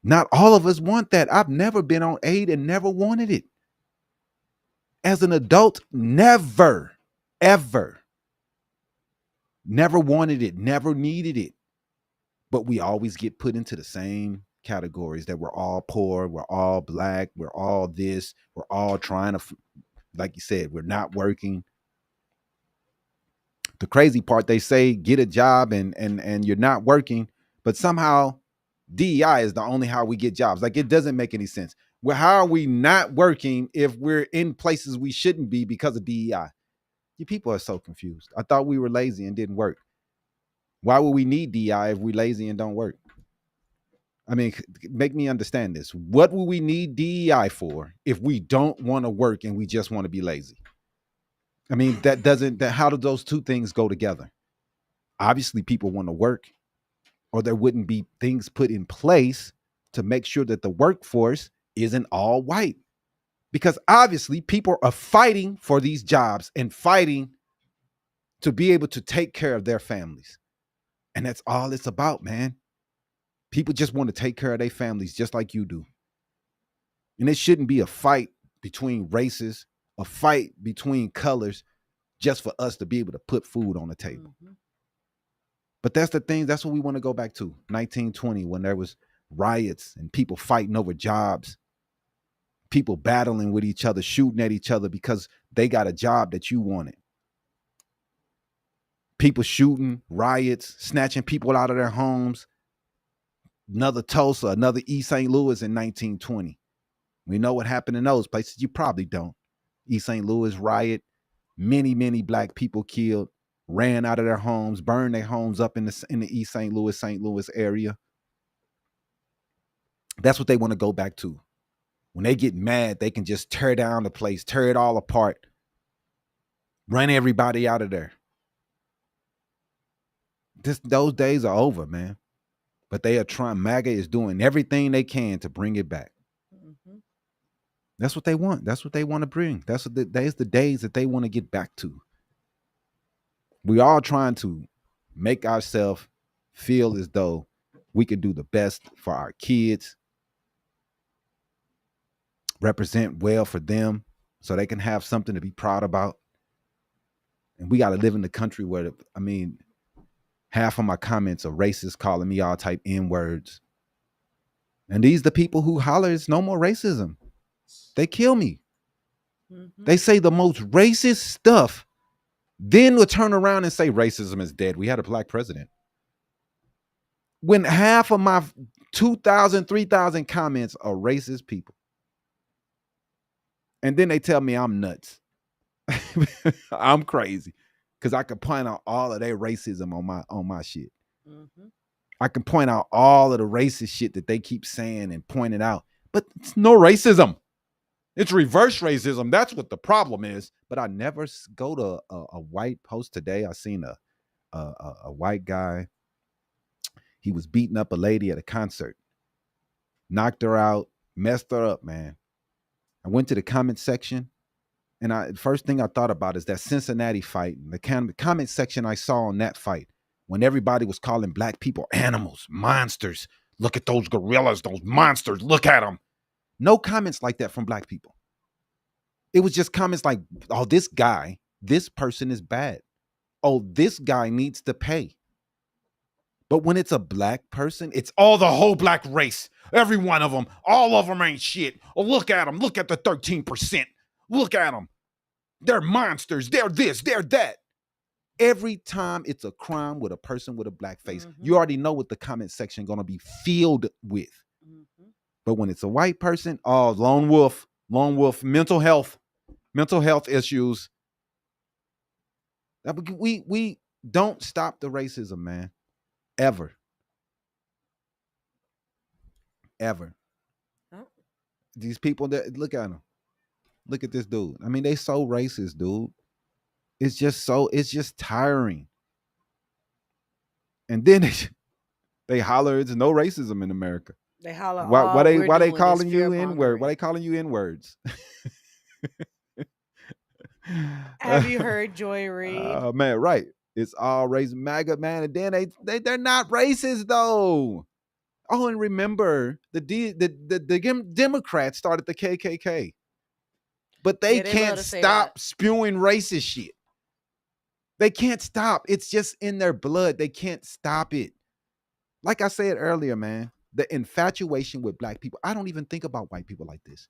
Not all of us want that. I've never been on aid and never wanted it. As an adult, never, ever. Never wanted it, never needed it. But we always get put into the same categories that we're all poor, we're all black, we're all this, we're all trying to, like you said, we're not working. The crazy part, they say get a job and you're not working, but somehow DEI is the only how we get jobs. Like, it doesn't make any sense. Well, how are we not working if we're in places we shouldn't be because of DEI? You people are so confused. I thought we were lazy and didn't work. Why would we need DEI if we're lazy and don't work? I mean, make me understand this. What will we need DEI for if we don't want to work and we just want to be lazy? I mean, how do those two things go together? Obviously, people want to work, or there wouldn't be things put in place to make sure that the workforce isn't all white. Because obviously, people are fighting for these jobs and fighting to be able to take care of their families. And that's all it's about, man. People just want to take care of their families just like you do. And it shouldn't be a fight between races, a fight between colors, just for us to be able to put food on the table. Mm-hmm. But that's the thing. That's what we want to go back to. 1920, when there was riots and people fighting over jobs, people battling with each other, shooting at each other because they got a job that you wanted. People shooting, riots, snatching people out of their homes. Another Tulsa, another East St. Louis in 1920. We know what happened in those places. You probably don't. East St. Louis riot, many, many black people killed, ran out of their homes, burned their homes up in the East St. Louis area. That's what they want to go back to. When they get mad, they can just tear down the place, tear it all apart, run everybody out of there. Those days are over, man. But they are trying. MAGA is doing everything they can to bring it back. Mm-hmm. That's what they want. That's what they want to bring. That's the days that they want to get back to. We all trying to make ourselves feel as though we can do the best for our kids, represent well for them so they can have something to be proud about. And we got to live in the country where, half of my comments are racist, calling me all type N-words. And these the people who holler, it's no more racism. They kill me. Mm-hmm. They say the most racist stuff, then will turn around and say racism is dead. We had a black president. When half of my 2,000, 3,000 comments are racist people. And then they tell me I'm nuts. I'm crazy. Because I can point out all of their racism on my shit. Mm-hmm. I can point out all of the racist shit that they keep saying and pointing out. But it's no racism. It's reverse racism. That's what the problem is. But I never go to a white post today. I seen a white guy. He was beating up a lady at a concert. Knocked her out. Messed her up, man. I went to the comment section. And first thing I thought about is that Cincinnati fight. And the comment section I saw on that fight, when everybody was calling black people animals, monsters. Look at those gorillas, those monsters. Look at them. No comments like that from black people. It was just comments like, oh, this person is bad. Oh, this guy needs to pay. But when it's a black person, it's all the whole black race. Every one of them. All of them ain't shit. Oh, look at them. Look at the 13%. Look at them. They're monsters. They're this. They're that. Every time it's a crime with a person with a black face, mm-hmm. You already know what the comment section going to be filled with. Mm-hmm. But when it's a white person, oh, lone wolf, mental health issues. We don't stop the racism, man. Ever. Oh. These people that look at them. Look at this dude. They so racist, dude. It's just tiring. And then They holler, it's no racism in America. They holler. Why they calling you N-word? Why they calling you N-words? Have you heard Joy Reid? Man, right. It's all race MAGA, man. And then they're not racist though. Oh, and remember the Democrats started the KKK, but they can't stop spewing racist shit. They can't stop. It's just in their blood. They can't stop it. Like I said earlier, man, the infatuation with black people. I don't even think about white people like this.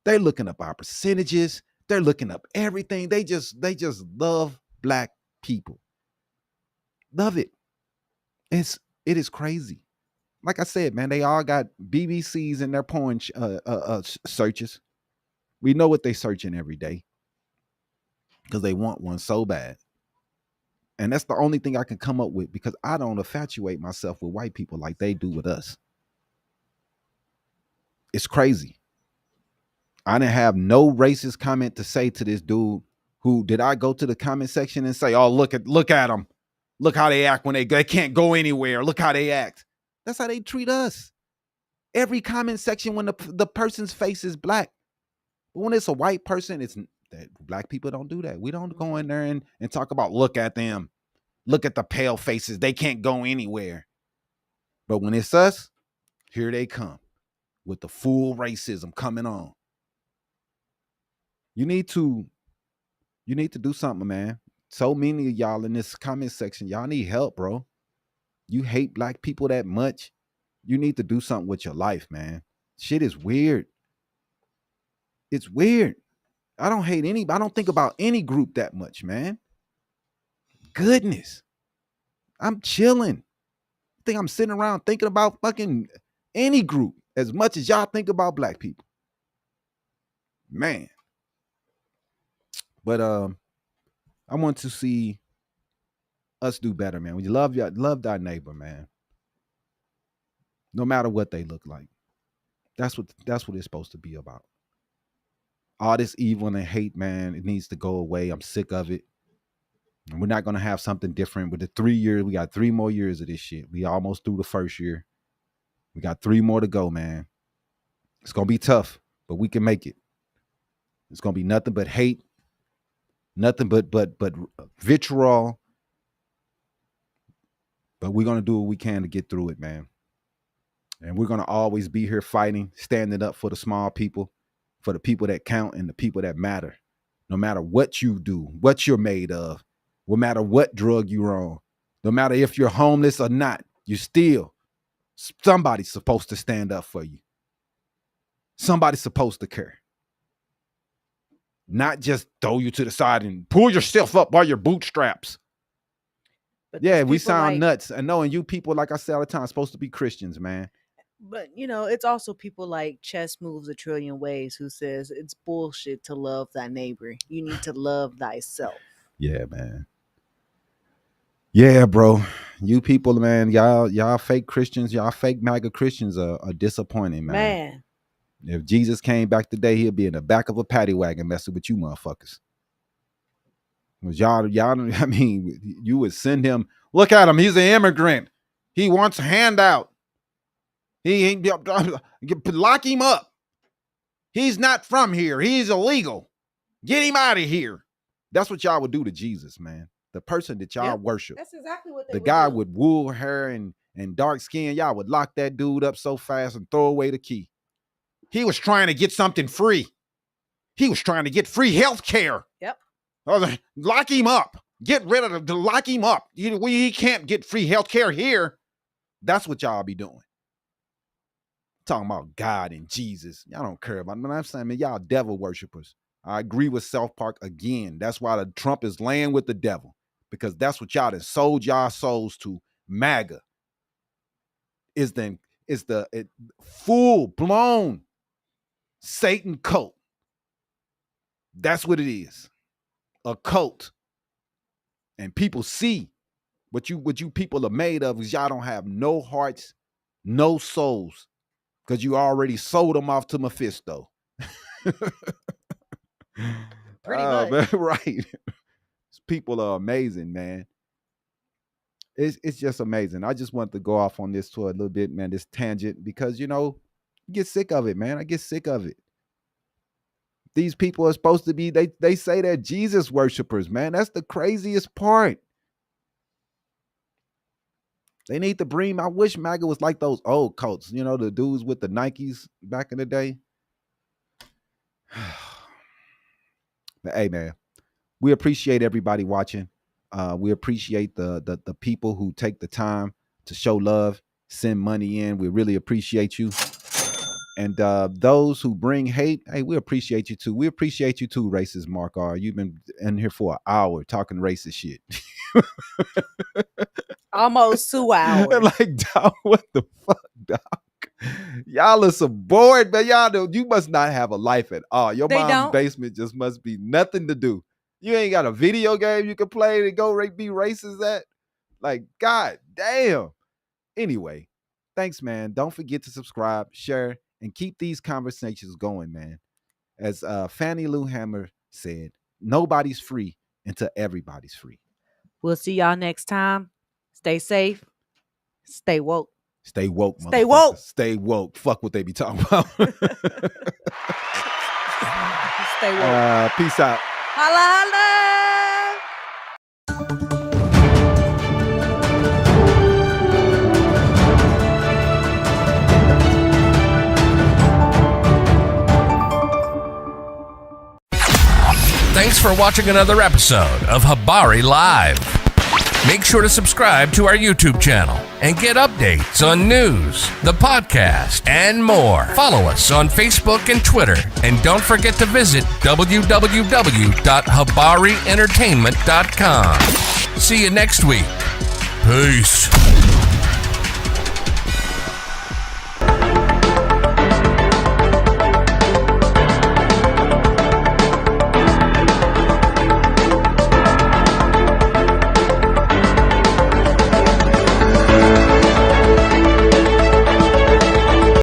They're looking up our percentages. They're looking up everything. They just love black people. Love it. It is crazy. Like I said, man, they all got BBCs in their porn searches. We know what they're searching every day because they want one so bad. And that's the only thing I can come up with because I don't infatuate myself with white people like they do with us. It's crazy. I didn't have no racist comment to say to this dude who did I go to the comment section and say, oh, look at them. Look how they act when they can't go anywhere. Look how they act. That's how they treat us. Every comment section when the person's face is black. But when it's a white person, it's that black people don't do that. We don't go in there and talk about look at them. Look at the pale faces. They can't go anywhere. But when it's us, here they come with the full racism coming on. You need to do something, man. So many of y'all in this comment section, y'all need help, bro. You hate black people that much. You need to do something with your life, man. Shit is weird. It's weird. I don't think about any group that much, man. Goodness. I'm chilling. I think I'm sitting around thinking about fucking any group as much as y'all think about black people. Man. But I want to see us do better, man. We love thy neighbor, man. No matter what they look like. That's what it's supposed to be about. All this evil and hate, man, it needs to go away. I'm sick of it. And we're not going to have something different. With the 3 years, we got 3 more years of this shit. We almost through the first year. We got 3 more to go, man. It's going to be tough, but we can make it. It's going to be nothing but hate, nothing but vitriol. But we're going to do what we can to get through it, man. And we're going to always be here fighting, standing up for the small people, for the people that count and the people that matter. No matter what you do, what you're made of, no matter what drug you're on, no matter if you're homeless or not, somebody's supposed to stand up for you. Somebody's supposed to care. Not just throw you to the side and pull yourself up by your bootstraps. But yeah, we sound nuts. And knowing you people, like I say all the time, supposed to be Christians, man. But, it's also people like Chess Moves a Trillion Ways who says it's bullshit to love thy neighbor. You need to love thyself. Yeah, man. Yeah, bro. You people, man, y'all fake Christians, y'all fake MAGA Christians are disappointing, man. If Jesus came back today, he'll be in the back of a paddy wagon messing with you motherfuckers. Was y'all, I mean, you would send him, look at him, he's an immigrant. He wants a handout. He ain't, lock him up. He's not from here. He's illegal. Get him out of here. That's what y'all would do to Jesus, man. The person that y'all worship. That's exactly what they the would guy do. with wool hair and dark skin. Y'all would lock that dude up so fast and throw away the key. He was trying to get something free. He was trying to get free health care. Yep. Lock him up. Get rid of him. Lock him up. He can't get free health care here. That's what y'all be doing. Talking about God and Jesus. Y'all don't care about it. I'm saying, man, y'all devil worshipers. I agree with South Park again. That's why the Trump is laying with the devil. Because that's what y'all done sold y'all souls to. MAGA is the full-blown Satan cult. That's what it is. A cult. And people see what you people are made of is y'all don't have no hearts, no souls. Because you already sold them off to Mephisto. Pretty much. Man, right. People are amazing, man. it's just amazing. I just want to go off on this to a little bit, man, this tangent, because, you know, you get sick of it, man. I get sick of it. These people are supposed to be, they say they're Jesus worshipers, man. That's the craziest part. They need to bring, I wish MAGA was like those old cults, you know, the dudes with the Nikes back in the day. But hey, man, we appreciate everybody watching. We appreciate the people who take the time to show love, send money in. We really appreciate you. And those who bring hate, hey, we appreciate you too. We appreciate you too, racist Mark R. You've been in here for an hour talking racist shit. Almost 2 hours. Like, dog, what the fuck, dog? Y'all are so bored, man. You must not have a life at all. Your mom's basement just must be nothing to do. You ain't got a video game you can play to go be racist at? Like, god damn. Anyway, thanks, man. Don't forget to subscribe, share, and keep these conversations going, man. As Fannie Lou Hamer said, nobody's free until everybody's free. We'll see y'all next time. Stay safe. Stay woke. Stay woke, motherfucker. Stay woke. Stay woke. Fuck what they be talking about. Stay woke. Peace out. Holla, holla. Thanks for watching another episode of Habari Live. Make sure to subscribe to our YouTube channel and get updates on news, the podcast, and more. Follow us on Facebook and Twitter. And don't forget to visit www.habarientertainment.com. See you next week. Peace.